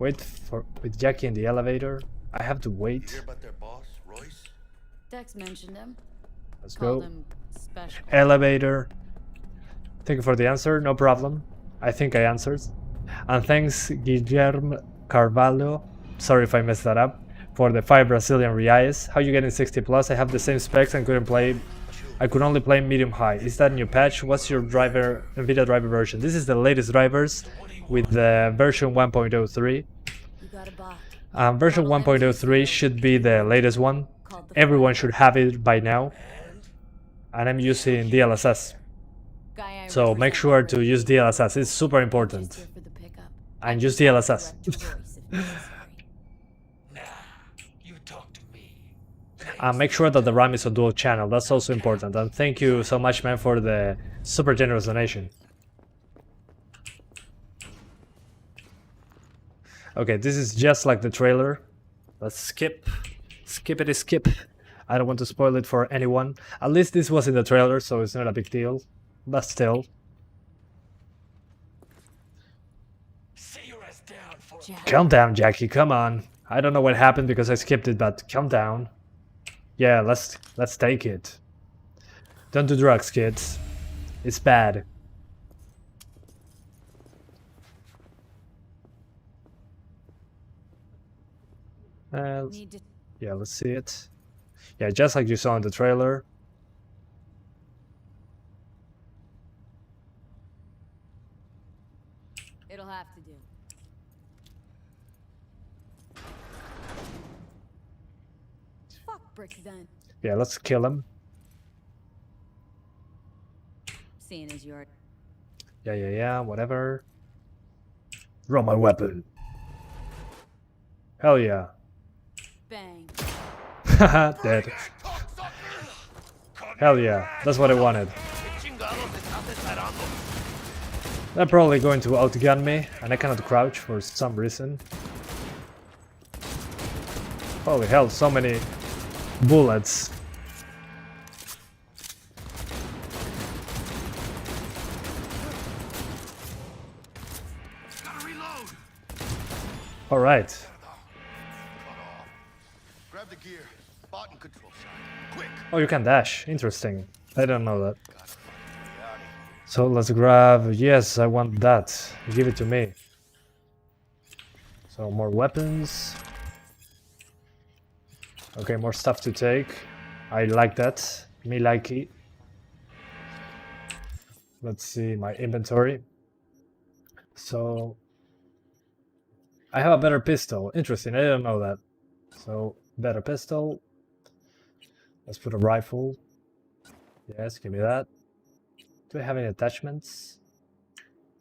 Wait for with Jackie in the elevator. I have to You wait. hear about their boss, Royce? Dex mentioned him. Let's Called go. him special. Elevator. Thank you for the answer, no problem. I think I answered. And thanks Guilherme Carvalho, sorry if I messed that up, for the 5 Brazilian reais. How you getting 60 plus? I have the same specs and I could only play medium high. Is that a new patch? What's your driver, NVIDIA driver version? This is the latest drivers with the version 1.03. You got a bot. Version 1.03 should be the latest one. Called the Everyone should have it by now. And I'm using DLSS. guy I So make represent sure to already use DLSS, it's super just important. here for the pickup. And use DLSS. Direct your voice if necessary. And make sure that the RAM is a dual channel, that's also important. And thank you so much, man, for the super generous donation. Okay, this is just like the trailer. Let's skip. Skippity skip. I don't want to spoil it for anyone. At least this was in the trailer, so it's not a big deal. But still. Jack, Calm down, Jackie, come on. I don't know what happened because I skipped it, but calm down. Yeah, let's take it. Don't do drugs, kids. It's bad. need to Yeah, let's see it. Yeah, just like you saw in the trailer. It'll have to do. Fuck bricks then. Yeah, let's kill him. Seeing as you're Yeah, whatever. Draw my weapon. Hell yeah. bang. Haha, dead. Hell yeah, that's what I wanted. They're probably going to outgun me, and I cannot crouch for some reason. Holy hell, so many bullets. Alright. Grab the gear. Bot and control side. Quick. Oh, you can dash. Interesting. I don't know that. So let's grab... Yes, I want that. Give it to me. So more weapons. Okay, more stuff to take. I like that. Me like it. Let's see my inventory. So I have a better pistol. Interesting, I didn't know that. So better pistol. Let's put a rifle. Yes, give me that. Do I have any attachments?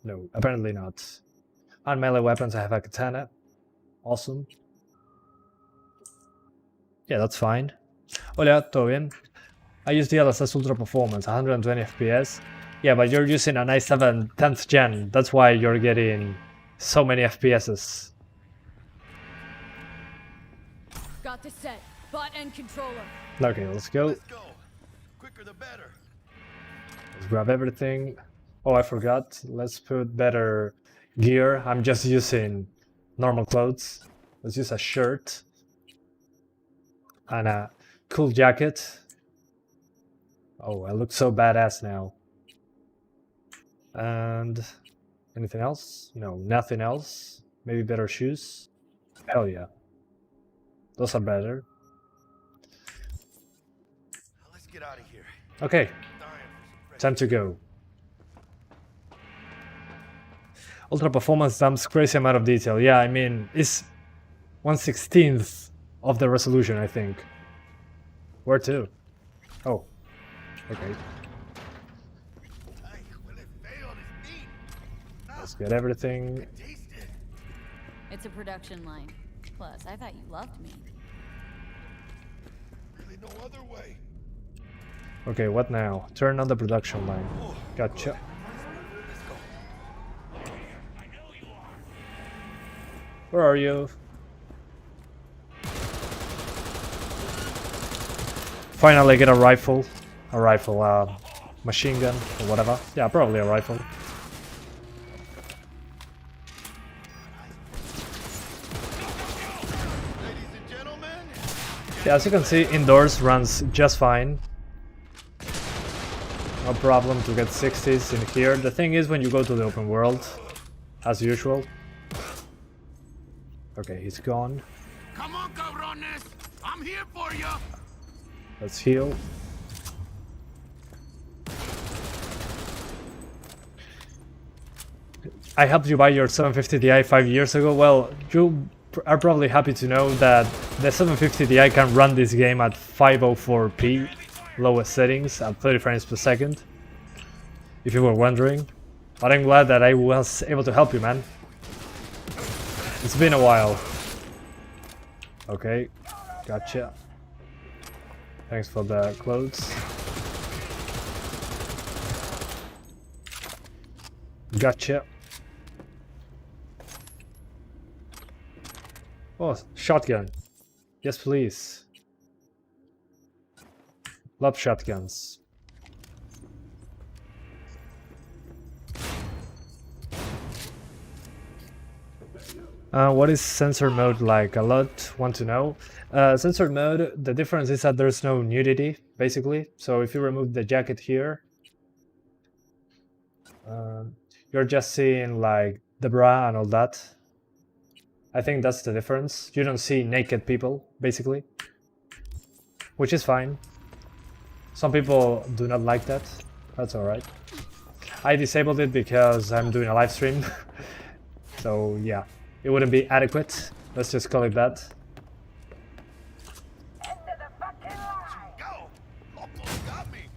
No, apparently not. On melee weapons I have a katana. Awesome. Yeah, that's fine. Hola, ¿todo bien? I use DLSS Ultra Performance, 120 FPS. Yeah, but you're using an i7 10th gen. That's why you're getting so many FPSs. Got the set. Bot and controller. Okay, let's go. Let's go. Quicker the better. Let's grab everything. Oh, I forgot. Let's put better gear. I'm just using normal clothes. Let's use a shirt. And a cool jacket. Oh, I look so badass now. And anything else? No, nothing else. Maybe better shoes. Hell yeah. Those are better. Let's get out of here. Okay, Dying for some fresh time to go. Ultra performance dumps crazy amount of detail. Yeah, I mean, it's 1/16 of the resolution, I think. Where to? Oh, okay. Ay, huele feo this meat. Let's get everything. Taste it. It's a production line. Plus, I thought you loved me. Really no other way. Okay, what now? Turn on the production line. Oh, Gotcha. let's go. Where are you? Finally get a rifle. Machine gun, or whatever. Yeah, probably a rifle. Ladies and gentlemen. Yeah, as you can see, indoors runs just fine. No problem to get 60s in here. The thing is, when you go to the open world, as usual. Okay, he's gone. Come on, cabrones. I'm here for you. Let's heal. I helped you buy your 750 Ti 5 years ago. Well, you are probably happy to know that the 750 Ti can run this game at 504p, lowest settings, at 30 frames per second, if you were wondering. But I'm glad that I was able to help you, man. It's been a while. Okay, gotcha. Thanks for the clothes. Gotcha. Oh, shotgun. Yes, please. Love shotguns. What is sensor mode like? A lot want to know. Sensor mode, the difference is that there's no nudity, basically. So if you remove the jacket here, you're just seeing like the bra and all that. I think that's the difference. You don't see naked people, basically, which is fine. Some people do not like that. That's alright. I disabled it because I'm doing a live stream. So yeah, it wouldn't be adequate. Let's just call it that. Go. Almost got me.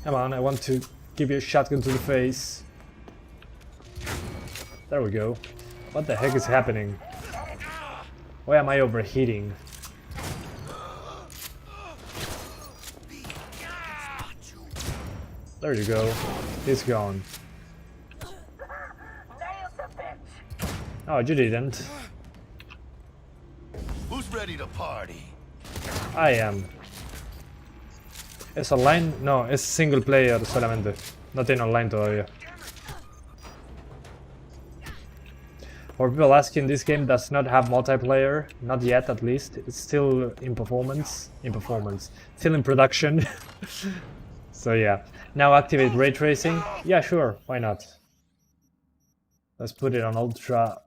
Come on, I want to give you a shotgun to the face. There we go. What the heck is happening? Why am I overheating? There you go. He's gone. Oh, you didn't. Who's ready to party? I am. ¿Es online? No, es single player solamente. No tiene online todavía. For people asking, this game does not have multiplayer, not yet at least. It's still in performance, still in production. So yeah, now activate ray tracing. Yeah, sure, why not? Let's put it on ultra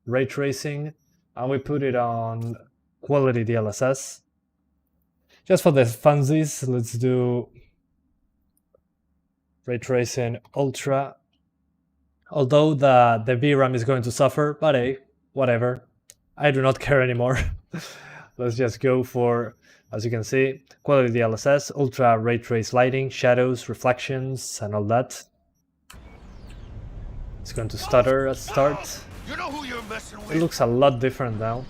ray tracing, and we put it on quality DLSS. Just for the funsies, let's do ray tracing ultra. Although the VRAM is going to suffer, but hey, whatever. I do not care anymore. Let's just go for, as you can see, quality DLSS, ultra ray trace lighting, shadows, reflections, and all that. It's going to stutter at start. You know who you're messing It with? looks a lot different now.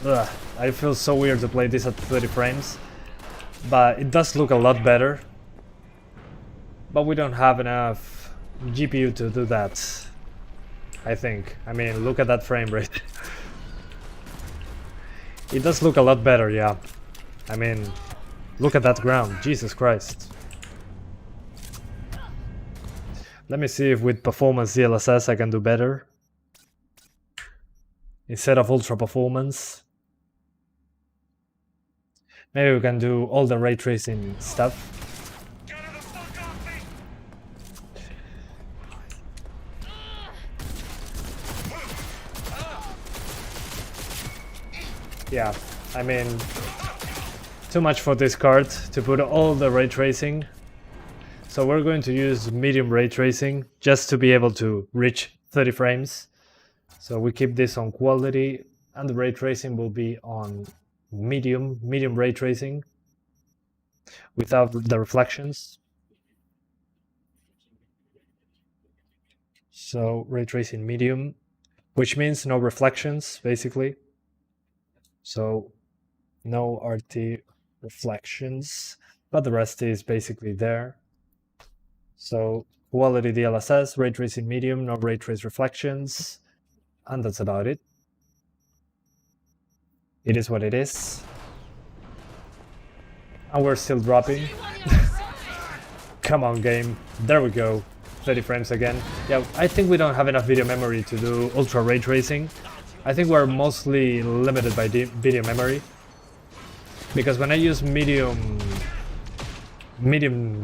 Ugh, I feel so weird to play this at 30 frames. But it does look a lot better. But we don't have enough GPU to do that, I think. I mean, look at that frame rate. It does look a lot better, yeah. I mean, look at that ground, Jesus Christ. Let me see if with performance DLSS I can do better. Instead of ultra performance. Maybe we can do all the ray tracing stuff. Yeah, I mean, too much for this card to put all the ray tracing. So we're going to use medium ray tracing just to be able to reach 30 frames. So we keep this on quality, and the ray tracing will be on medium ray tracing without the reflections. So ray tracing medium, which means no reflections basically. So no RT reflections, but the rest is basically there. So quality DLSS, ray tracing medium, no ray trace reflections, and that's about it. It is what it is. And we're still dropping. Come on, game. There we go. 30 frames again. Yeah, I think we don't have enough video memory to do ultra ray tracing. I think we're mostly limited by video memory, because when I use medium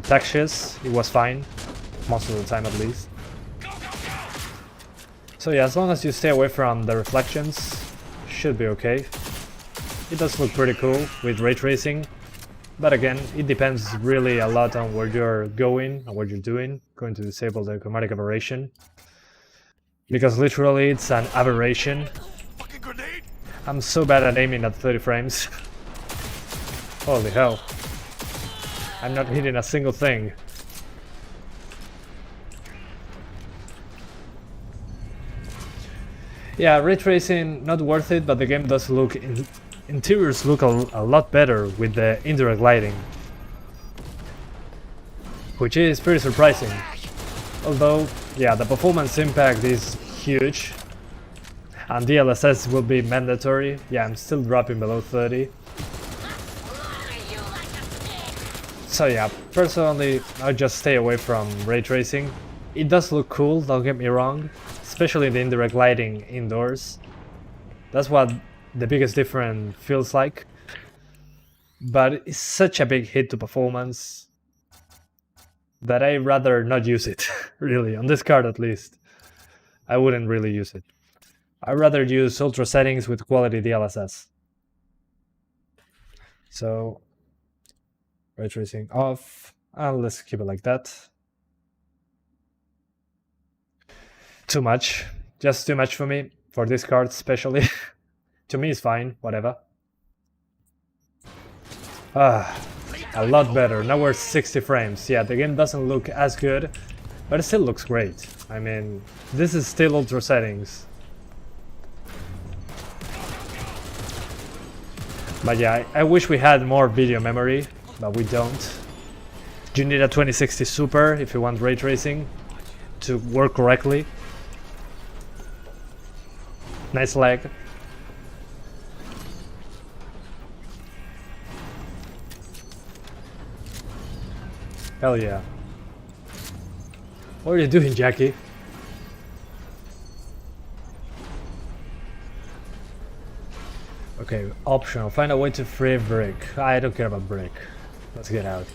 textures, it was fine, most of the time at least. So yeah, as long as you stay away from the reflections, should be okay. It does look pretty cool with ray tracing, but again, it depends really a lot on where you're going and what you're doing. Going to disable the chromatic aberration, because literally it's an aberration. I'm so bad at aiming at 30 frames. Holy hell. I'm not hitting a single thing. Yeah, ray tracing, not worth it, but the game does look... interiors look a lot better with the indirect lighting, which is pretty surprising. Although, yeah, the performance impact is huge. And DLSS will be mandatory. Yeah, I'm still dropping below 30. So yeah, personally, I just stay away from ray tracing. It does look cool, don't get me wrong, especially the indirect lighting indoors. That's what the biggest difference feels like. But it's such a big hit to performance that I'd rather not use it, really, on this card at least. I wouldn't really use it. I'd rather use ultra settings with quality DLSS. So, ray tracing off, and let's keep it like that. Too much, just too much for me, for this card especially. To me it's fine, whatever. A lot better. Now we're 60 frames. Yeah, the game doesn't look as good, but it still looks great. I mean, this is still ultra settings. But yeah, I wish we had more video memory, but we don't. You need a 2060 Super if you want ray tracing to work correctly. Nice lag. Hell yeah. What are you doing, Jackie? Okay, optional. Find a way to free brick. I don't care about brick. Let's get out.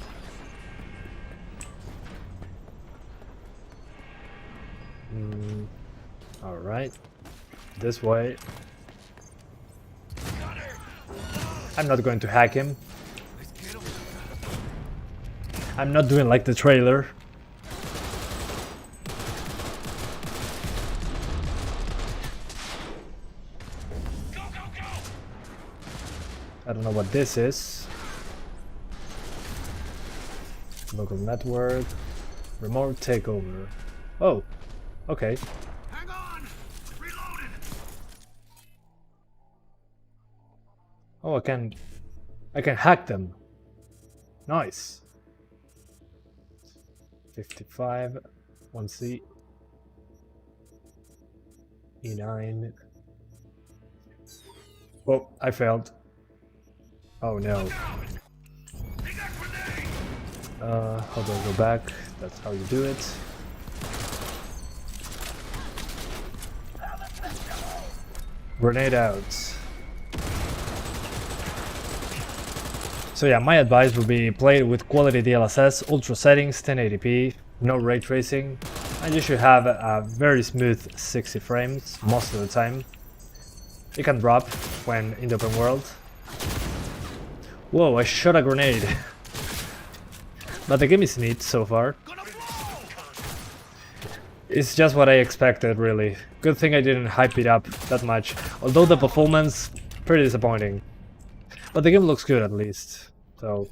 Alright. This way. I'm not going to hack him. I'm not doing like the trailer. I don't know what this is. Local network. Remote takeover. Oh, okay. Hang on! Reloading! Oh, I can hack them. Nice. 55, 1C, E9. Oh, I failed. Oh no. Hold on, go back. That's how you do it. Grenade out. So yeah, my advice would be play with quality DLSS, ultra settings, 1080p, no ray tracing, and you should have a very smooth 60 frames most of the time. It can drop when in the open world. Whoa, I shot a grenade. But the game is neat so far. It's just what I expected, really. Good thing I didn't hype it up that much, although the performance pretty disappointing. But the game looks good at least, so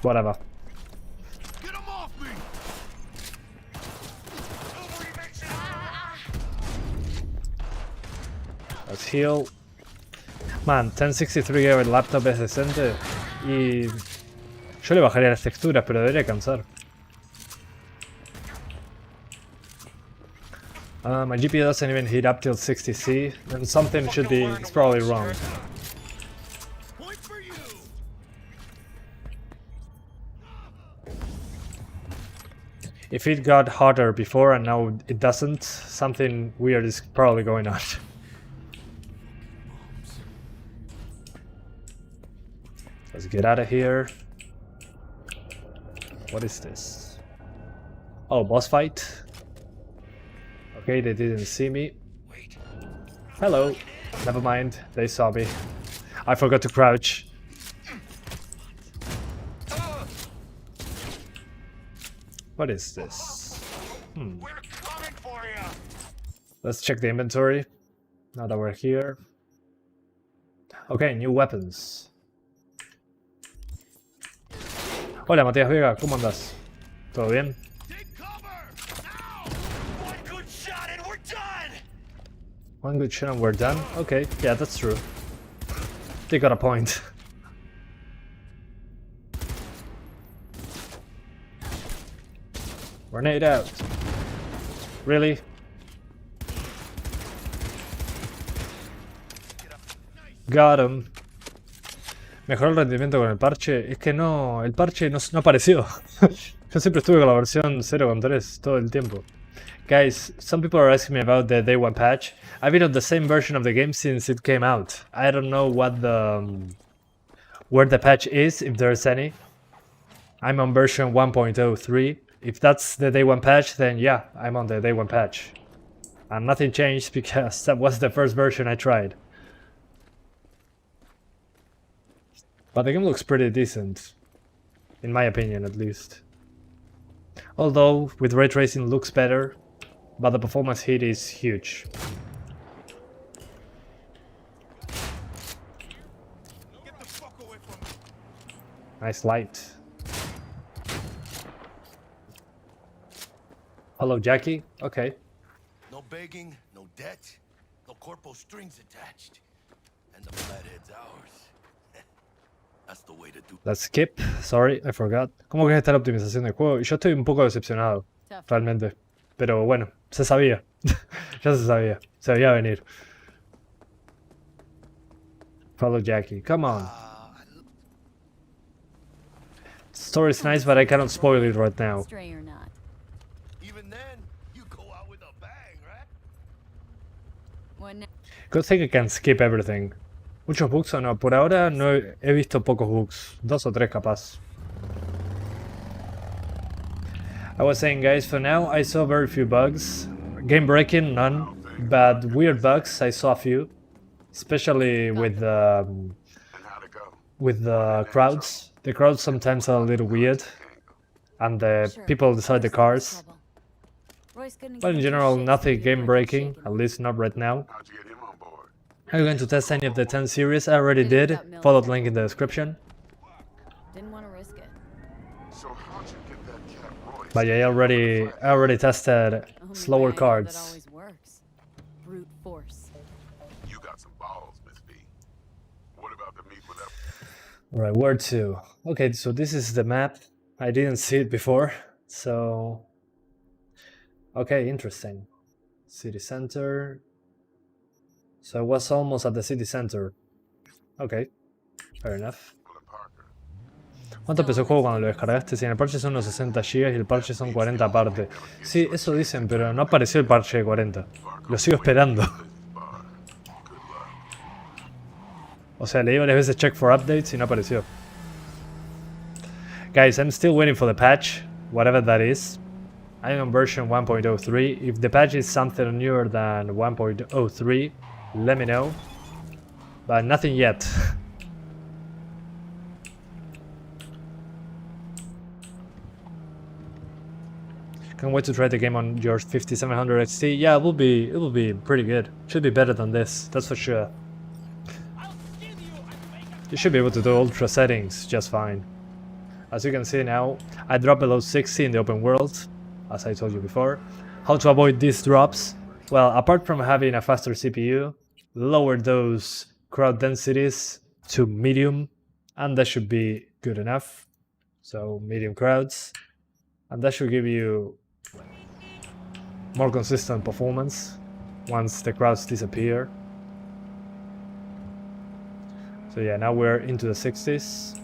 whatever. Get him off me! Let's heal. Man, 1063 GB el laptop es decente y yo le bajaría las texturas, pero debería cansar. My GPU doesn't even heat up till 60C, and something should be, it's probably wrong. Point for you! If it got hotter before and now it doesn't, something weird is probably going on. Let's get out of here. What is this? Oh, boss fight. Okay, they didn't see me. Hello. Never mind, they saw me. I forgot to crouch. What is this? We're coming for you! Let's check the inventory. Now that we're here. Okay, new weapons. Hola Matías Vega, ¿cómo andas? ¿Todo bien? Take cover! Now! One good shot and we're done! One good shot and we're done? Okay, yeah, that's true. They got a point. Grenade out. Really? Got him. Mejoró el rendimiento con el parche. Es que no, el parche no apareció. Yo siempre estuve con la versión 0.3 todo el tiempo. Guys, some people are asking me about the day one patch. I've been on the same version of the game since it came out. I don't know what the where the patch is, if there's any. I'm on version 1.03. If that's the day one patch, then yeah, I'm on the day one patch. And nothing changed because that was the first version I tried. But the game looks pretty decent, in my opinion at least. Although, with ray tracing looks better, but the performance hit is huge. Get the fuck away from me! Nice light. Hello, Jackie? Okay. No begging, no debt, no corpo strings attached. And the flathead's ours. That's the way to do. Let's skip. Sorry, I forgot. ¿Cómo que está la optimización del juego? Y yo estoy un poco decepcionado, realmente. Pero bueno, se sabía. Ya se sabía. Se veía venir. Follow Jackie. Come on. Story's nice, but I cannot spoil it right now. Stray or not. Even then, you go out with a bang, right? When Good thing I can skip everything. ¿Muchos bugs o no? Por ahora no he visto pocos bugs. 2 o 3 capaz. I was saying, guys, for now I saw very few bugs. Game breaking, none. But weird bugs, I saw a few. Especially with the crowds. The crowds sometimes are a little weird. And the people inside the cars. But in general, nothing game breaking, at least not right now. Are you going to test any of the 10 series? I already did. Follow the link in the description. Didn't want to risk it. But yeah, I already tested slower cards. That always works. Brute force. You got some balls, Miss B. What about the meat with that? Right, where to? Okay, so this is the map. I didn't see it before, so... Okay, interesting. City center. So I was almost at the city center. Okay, fair enough. ¿Cuánto pesó el juego cuando lo descargaste? Si en el parche son unos 60 GB y el parche son 40 aparte. Sí, eso dicen, pero no apareció el parche de 40. Lo sigo esperando. O sea, leí varias veces check for updates y no apareció. Guys, I'm still waiting for the patch, whatever that is. I'm on version 1.03. If the patch is something newer than 1.03, let me know. But nothing yet. Can't wait to try the game on your 5700 XT. Yeah, it will be pretty good. Should be better than this, that's for sure. You should be able to do ultra settings just fine. As you can see now, I dropped below 60 in the open world, as I told you before. How to avoid these drops? Well, apart from having a faster CPU, lower those crowd densities to medium, and that should be good enough. So medium crowds, and that should give you more consistent performance once the crowds disappear. So yeah, now we're into the 60s.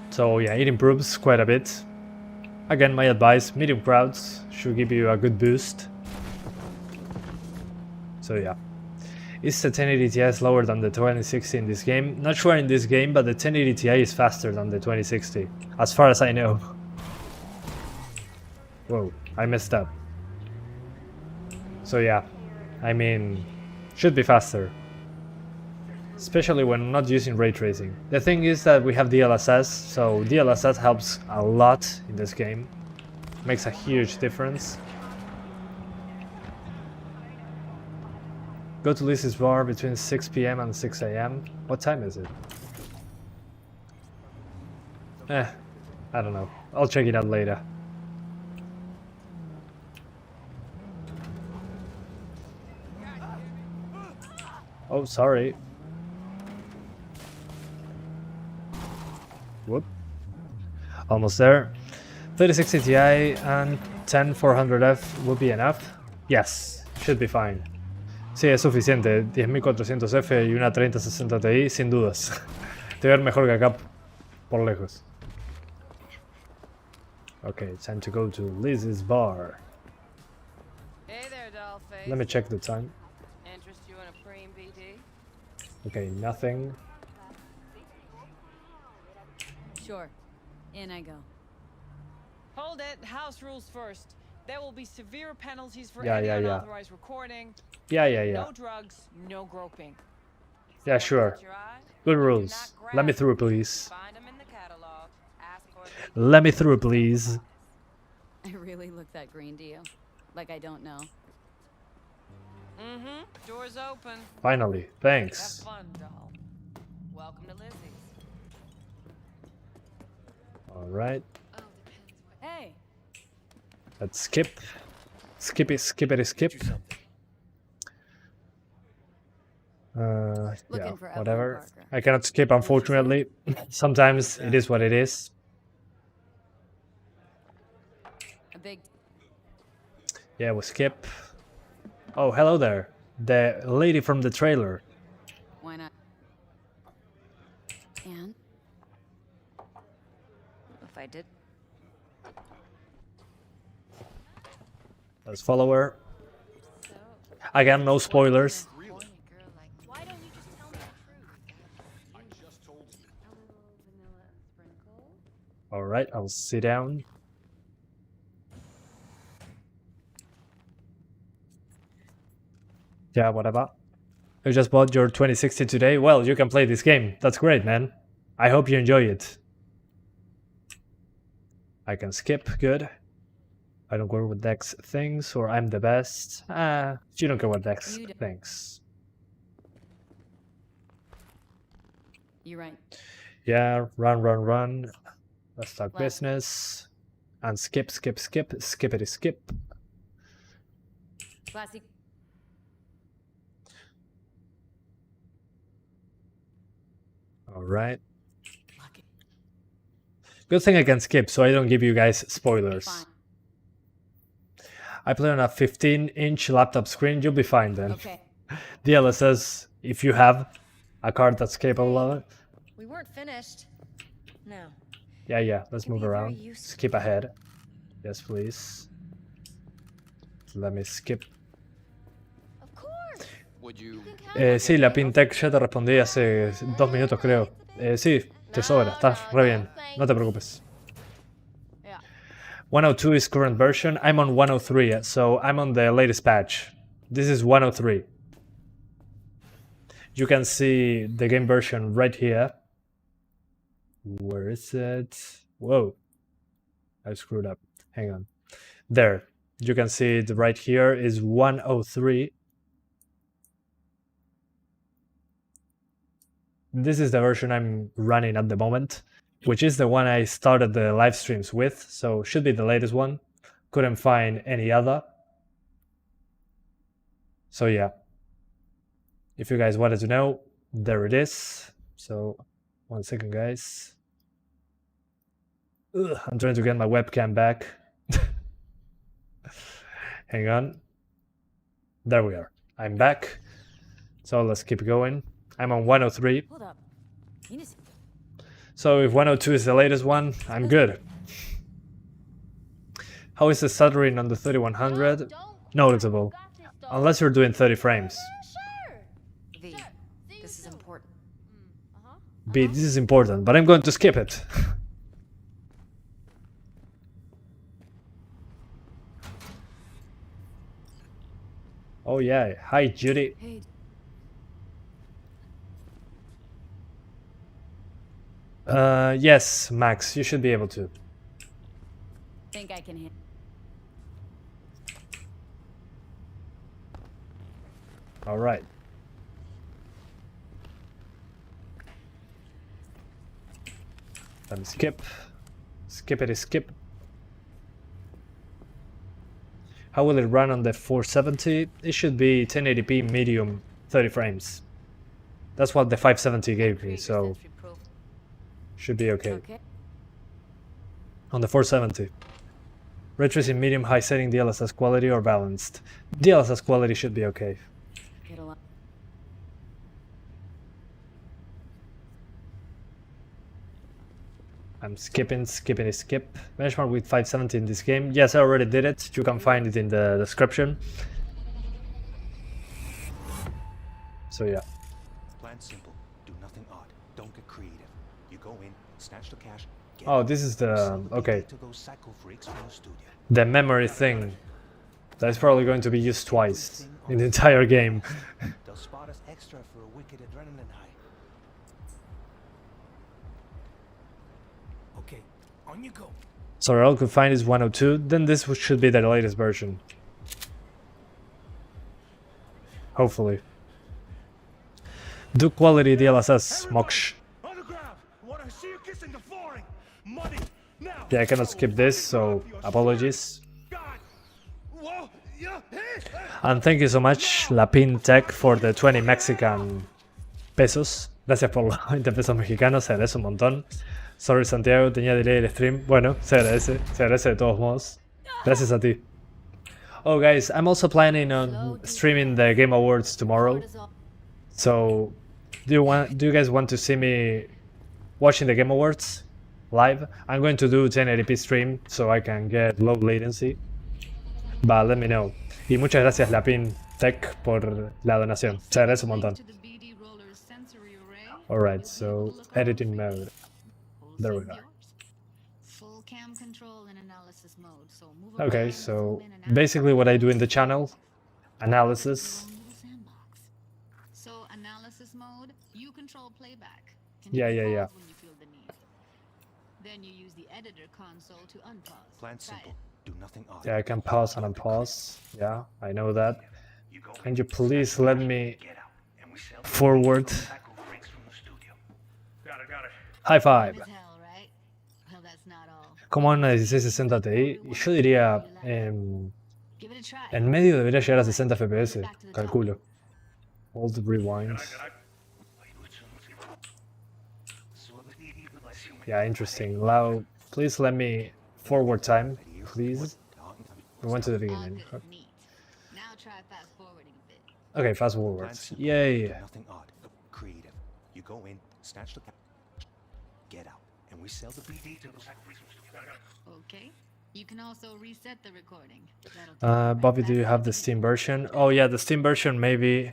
So yeah, it improves quite a bit. Again, my advice, medium crowds should give you a good boost. So yeah. Is the 1080 Ti slower than the 2060 in this game? Not sure in this game, but the 1080 Ti is faster than the 2060, as far as I know. Whoa, I messed up. So yeah, I mean, should be faster. Especially when not using ray tracing. The thing is that we have DLSS, so DLSS helps a lot in this game. Makes a huge difference. Go to Lizzie's bar between 6 PM and 6 AM. What time is it? I don't know. I'll check it out later. Oh, sorry. Whoop. Almost there. 3060 Ti and 10400F will be enough. Yes, should be fine. Sí, es suficiente. 10400F y una 3060 Ti, sin dudas. Te ver mejor que acá por lejos. Okay, time to go to Lizzie's bar. Hey there, dollface. Let me check the time. Interest you in a preem BD? Okay, nothing. Sure. In I go. Hold it. House rules first. There will be severe penalties for Yeah, any yeah, yeah. unauthorized recording. Yeah. No drugs, no groping. Yeah, sure. Good rules. Let me through, please. Find 'em in the catalog. Ask for it. Let me through, please. I really look that green to you. Like I don't know. Mm-hmm. Door's open. Finally, Have thanks. fun, doll. Welcome to Lizzie's. Alright, Hey, let's skip. Skippity, skip. Yeah, Looking for Evelyn whatever. Parker. I cannot skip, unfortunately. Sometimes it is what it is. a big Yeah, we skip. Oh, hello there. The lady from the trailer. why not? And if I did, Let's follow her. Again, no spoilers. Why don't you just tell me the truth? Alright, I'll sit down. Yeah, whatever. You just bought your 2060 today? Well, you can play this game. That's great, man. I hope you enjoy it. I can skip, good. I don't care what Dex thinks, or I'm the best. You don't care what Dex thinks. You're right. Yeah, run. Let's talk business. And skip, skippity skip. Classic. Alright. Good thing I can skip so I don't give you guys spoilers. Fine. I play on a 15-inch laptop screen, you'll be fine then. Okay. DLSS, if you have a card that's capable of it. We weren't finished. No. Yeah, let's Can move be very around. useful. Skip ahead. Yes, please. Let me skip. Of course. Sí, la Pintec ya te respondí hace 2 minutos creo. Sí, te sobra, estás re bien. No te preocupes. Yeah. 102 is current version. I'm on 103, so I'm on the latest patch. This is 103. You can see the game version right here. Where is it? Whoa. I screwed up. Hang on. There. You can see it right here is 103. This is the version I'm running at the moment, which is the one I started the live streams with, so should be the latest one. Couldn't find any other. So yeah. If you guys wanted to know, there it is. So, 1 second, guys. Ugh, I'm trying to get my webcam back. Hang on. There we are. I'm back. So let's keep going. I'm on 103. Hold up. You just... So if 102 is the latest one, I'm good. How is the stuttering on the 3100? Noticeable. Unless you're doing 30 frames. V, this is important. B, this is important, but I'm going to skip it. Oh yeah, hi Judy. Hey. Yes, Max, you should be able to. Think I can hit. All right. Let me skip. Skippity skip. How will it run on the 470? It should be 1080p medium 30 frames. That's what the 570 gave me, so should be okay. On the 470. Raytracing medium high setting, DLSS quality or balanced? DLSS quality should be okay. I'm skipping skip. Benchmark with 570 in this game. Yes, I already did it. You can find it in the description. So yeah. Plan simple. Do nothing odd. Don't get creative. You go in, snatch the cash. Oh, this is the okay. The memory thing. That's probably going to be used twice in the entire game. They'll spot us extra for a wicked adrenaline high. Okay, on you go. So all I could find is 102. Then this should be the latest version. Hopefully. Do quality DLSS, Moksh. Yeah, I cannot skip this, so apologies. And thank you so much, Lapin Tech, for the 20 Mexican pesos. Gracias por los 20 pesos mexicanos, se agradece un montón. Sorry, Santiago, tenía delay el stream. Bueno, se agradece de todos modos. Gracias a ti. Oh, guys, I'm also planning on streaming the Game Awards tomorrow. So, do you guys want to see me watching the Game Awards live? I'm going to do 1080p stream so I can get low latency. But let me know. Y muchas gracias, Lapin Tech, por la donación. Se agradece un montón. Alright, so editing mode. There we go. control in analysis mode, so move Okay, around, so zoom in and out. basically what I do in the channel, analysis. Your own little sandbox. So analysis mode, you control playback. Can Yeah, hit yeah, yeah. pause when you feel the need. Then you use the editor console to unpause. Plan Try simple. it. Do nothing odd. Yeah, I can pause and unpause. Yeah, I know that. You go Can you please let me get out, and we sell forward? tackle breaks from the studio. Got it. High five. As hell, right? Well, that's not all. Como una 1660 Ti, y yo diría Give it a try. en medio debería llegar a 60 FPS, calculo. Hold rewind. Yeah, interesting. Lau, please let me forward time, please. We went to the beginning. Good, neat. Now try fast forwarding a bit. Okay, fast forward. Plan simple. Yay. Do nothing odd. Creative. You go in, snatch the get out, and we sell the BD to those. Okay. You can also reset the recording. That'll take Bobby, right do you back have to the Steam version? Oh yeah, the Steam version maybe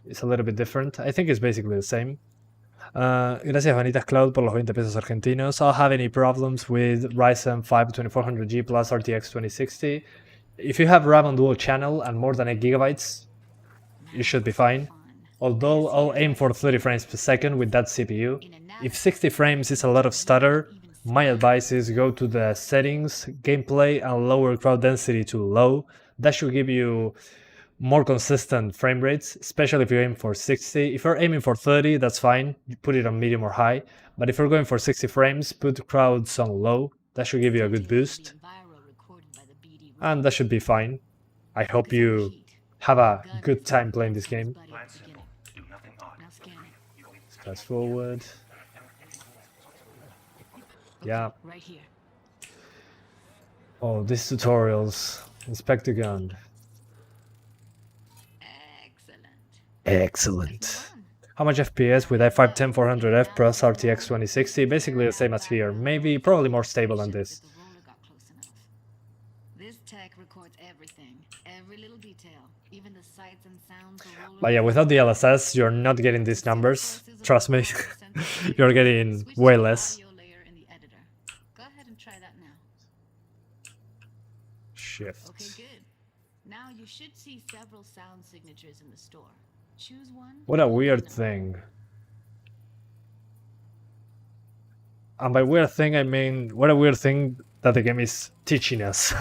is a little bit different. I think it's basically the same. Gracias Vanitas Cloud por los 20 pesos argentinos. I'll have any problems with Ryzen 5 2400G plus RTX 2060. If you have RAM on dual channel and more than 8 gigabytes, you should be fine. Although I'll aim for 30 frames per second with that CPU. If 60 frames is a lot of stutter, my advice is go to the settings, gameplay, and lower crowd density to low. That should give you more consistent frame rates, especially if you aim for 60. If you're aiming for 30, that's fine. You put it on medium or high. But if you're going for 60 frames, put crowds on low. That should give you a good boost. And that should be fine. I hope you have a good time playing this game. Fast forward. Yeah. Right here. Oh, these tutorials. Inspect the gun. Excellent. How much FPS with i5 10400F plus RTX 2060? Basically the same as here. Maybe, probably more stable than this. This tech records everything, every little detail, even the sights and sounds. But yeah, without the DLSS, you're not getting these numbers. Trust me. You're getting way less. Go ahead and try that now. Shift. Okay, good. Now you should see several sound signatures in the store. Choose one. What a weird thing. And by weird thing, I mean, what a weird thing that the game is teaching us.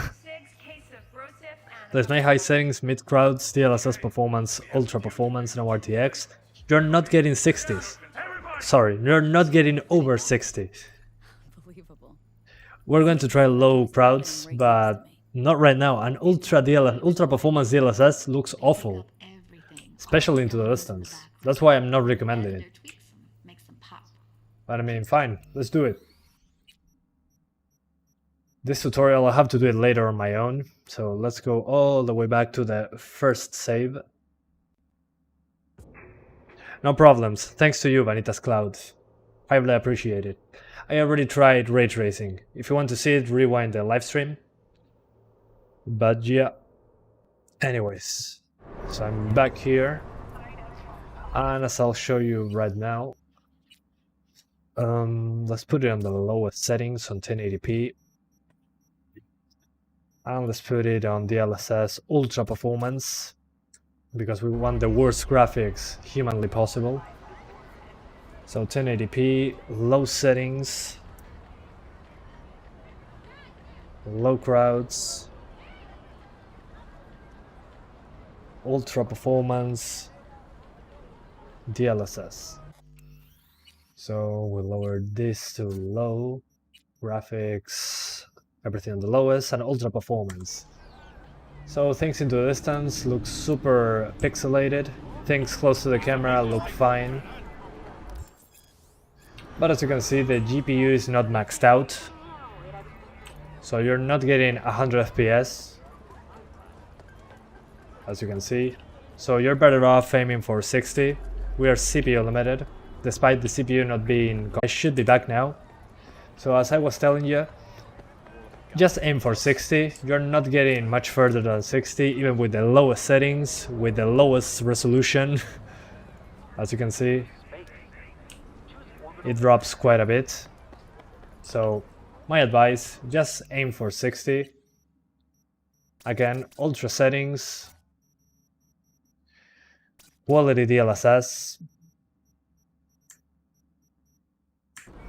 There's my high settings, mid crowds, DLSS performance, ultra performance, no RTX. You're not getting 60s. Sorry, you're not getting over 60. Unbelievable. We're going to try low crowds, but not right now. And ultra performance DLSS looks awful, especially into the distance. That's why I'm not recommending it. But I mean, fine, let's do it. This tutorial, I'll have to do it later on my own. So let's go all the way back to the first save. No problems. Thanks to you, Vanitas Cloud. Highly appreciate it. I already tried Raytracing. If you want to see it, rewind the live stream. But yeah. Anyways. So I'm back here. And as I'll show you right now. Let's put it on the lowest settings on 1080p. And let's put it on DLSS Ultra Performance. Because we want the worst graphics humanly possible. So 1080p, low settings, low crowds, ultra performance, DLSS. So we'll lower this to low, graphics, everything on the lowest, and ultra performance. So things into the distance look super pixelated, things close to the camera look fine. But as you can see, the GPU is not maxed out. So you're not getting 100 FPS, as you can see. So you're better off aiming for 60. We are CPU limited, despite the CPU not being... I should be back now. So as I was telling you, just aim for 60, you're not getting much further than 60, even with the lowest settings, with the lowest resolution. As you can see, it drops quite a bit. So My advice, just aim for 60. Again, ultra settings, quality DLSS,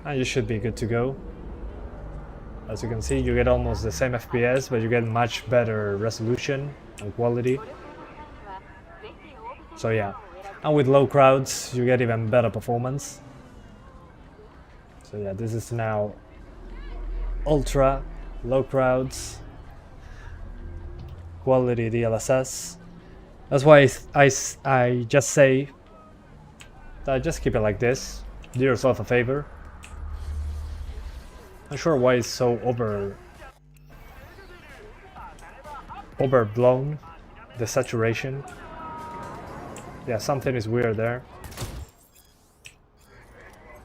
and you should be good to go. As you can see, you get almost the same FPS, but you get much better resolution and quality. So yeah, and with low crowds, you get even better performance. So yeah, this is now ultra, low crowds, quality DLSS. That's why I just say that just keep it like this. Do yourself a favor. Not sure why it's so overblown, the saturation. Yeah, something is weird there.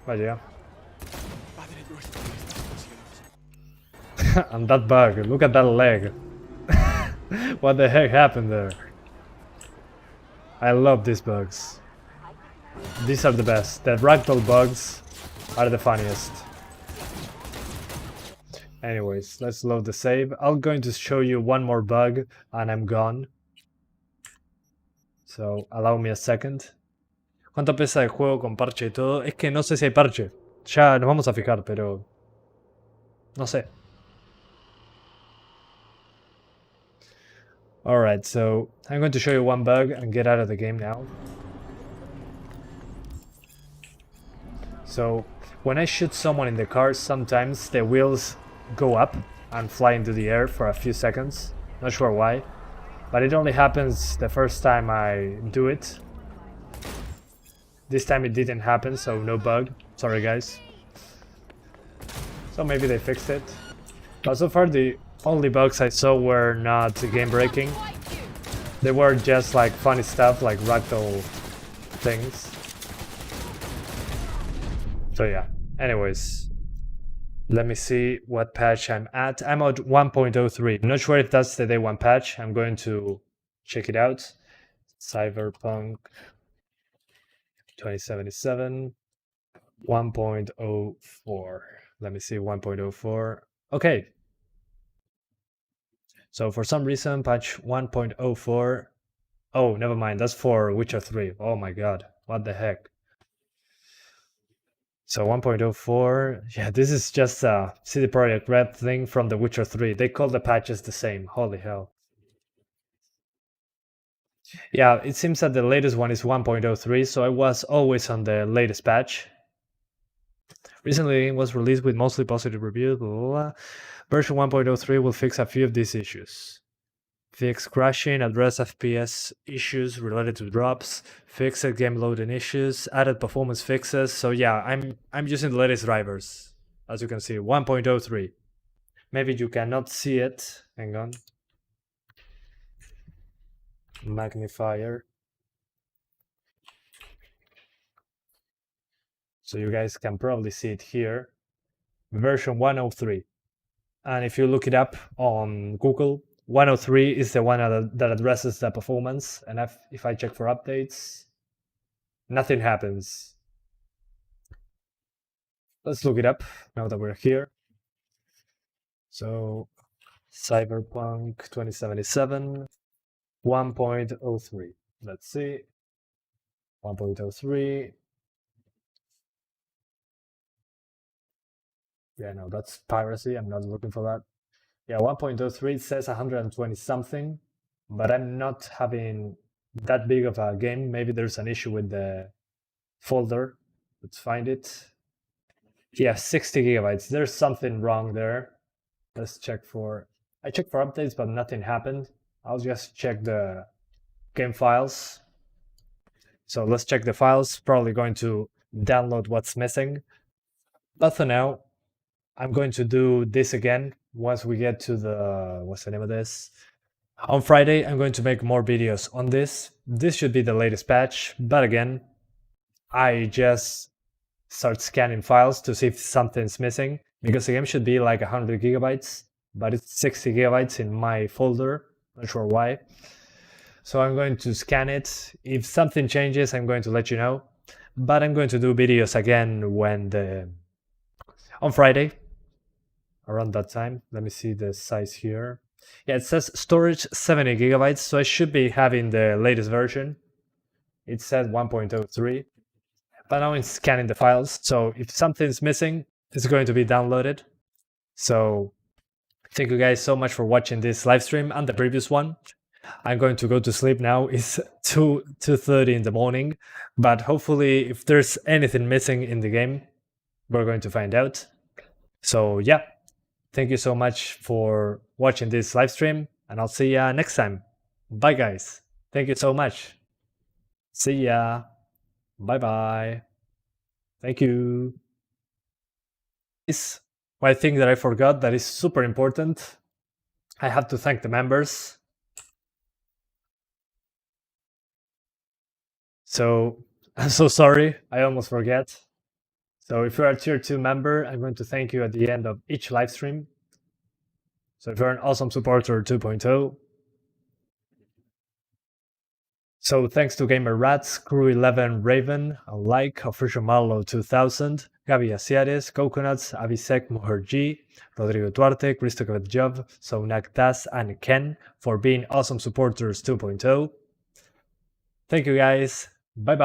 But yeah. And that bug, look at that leg. What the heck happened there? I love these bugs. These are the best. The ragdoll bugs are the funniest. Anyways, let's load the save. I'm going to show you one more bug and I'm gone. So, allow me a second. ¿Cuánto pesa el juego con parche y todo? Es que no sé si hay parche. Ya nos vamos a fijar, pero... no sé. Alright, so I'm going to show you one bug and get out of the game now. So, when I shoot someone in the car, sometimes the wheels go up and fly into the air for a few seconds. Not sure why, but it only happens the first time I do it. This time it didn't happen, so no bug. Sorry guys. So maybe they fixed it. But so far the only bugs I saw were not game breaking. They were just like funny stuff like ragdoll things. So yeah, anyways, let me see what patch I'm at. I'm at 1.03. I'm not sure if that's the day one patch. I'm going to check it out. Cyberpunk 2077 1.04. Let me see, 1.04. Okay. So for some reason, patch 1.04. Oh, never mind. That's for Witcher 3. Oh my god. What the heck? So 1.04. Yeah, this is just a CD Projekt Red thing from the Witcher 3. They call the patches the same. Holy hell. Yeah, it seems that the latest one is 1.03, so I was always on the latest patch. Recently, it was released with mostly positive reviews. Blah, blah, blah. Version 1.03 will fix a few of these issues. Fix crashing, address FPS issues related to drops, fix game loading issues, added performance fixes. So yeah, I'm using the latest drivers. As you can see, 1.03. Maybe you cannot see it. Hang on. Magnifier. So you guys can probably see it here. Version 103. And if you look it up on Google, 103 is the one that addresses the performance. And if I check for updates, nothing happens. Let's look it up now that we're here. So Cyberpunk 2077 1.03. Let's see. 1.03. Yeah, no, that's piracy. I'm not looking for that. Yeah, 1.03 says 120 something, but I'm not having that big of a game. Maybe there's an issue with the folder. Let's find it. Yeah, 60 gigabytes. There's something wrong there. Let's check for... I checked for updates, but nothing happened. I'll just check the game files. So let's check the files. Probably going to download what's missing. But for now, I'm going to do this again once we get to the... what's the name of this? On Friday, I'm going to make more videos on this. This should be the latest patch, but again, I just start scanning files to see if something's missing, because the game should be like 100 gigabytes, but it's 60 gigabytes in my folder. Not sure why. So I'm going to scan it. If something changes, I'm going to let you know. But I'm going to do videos again when on Friday. around that time. Let me see the size here. Yeah, it says storage 70 gigabytes, so I should be having the latest version. It said 1.03, but now it's scanning the files, so if something's missing, it's going to be downloaded. So thank you guys so much for watching this live stream and the previous one. I'm going to go to sleep now. It's 2:30 in the morning, but hopefully if there's anything missing in the game, we're going to find out. So yeah, thank you so much for watching this live stream, and I'll see ya next time. Bye guys. Thank you so much. See ya. Bye bye. Thank you. This one thing that I forgot that is super important. I have to thank the members. So I'm so sorry, I almost forget. So if you're a tier 2 member, I'm going to thank you at the end of each live stream. So if you're an awesome supporter 2.0. So thanks to Gamer Rats, Crew 11 Raven, Unlike, Official Marlow 2000, Gabi Asiares, Coconuts, Avisek Muherji, Rodrigo Duarte, Christopher Job, Sonak Das, and Ken for being awesome supporters 2.0. Thank you guys. Bye bye.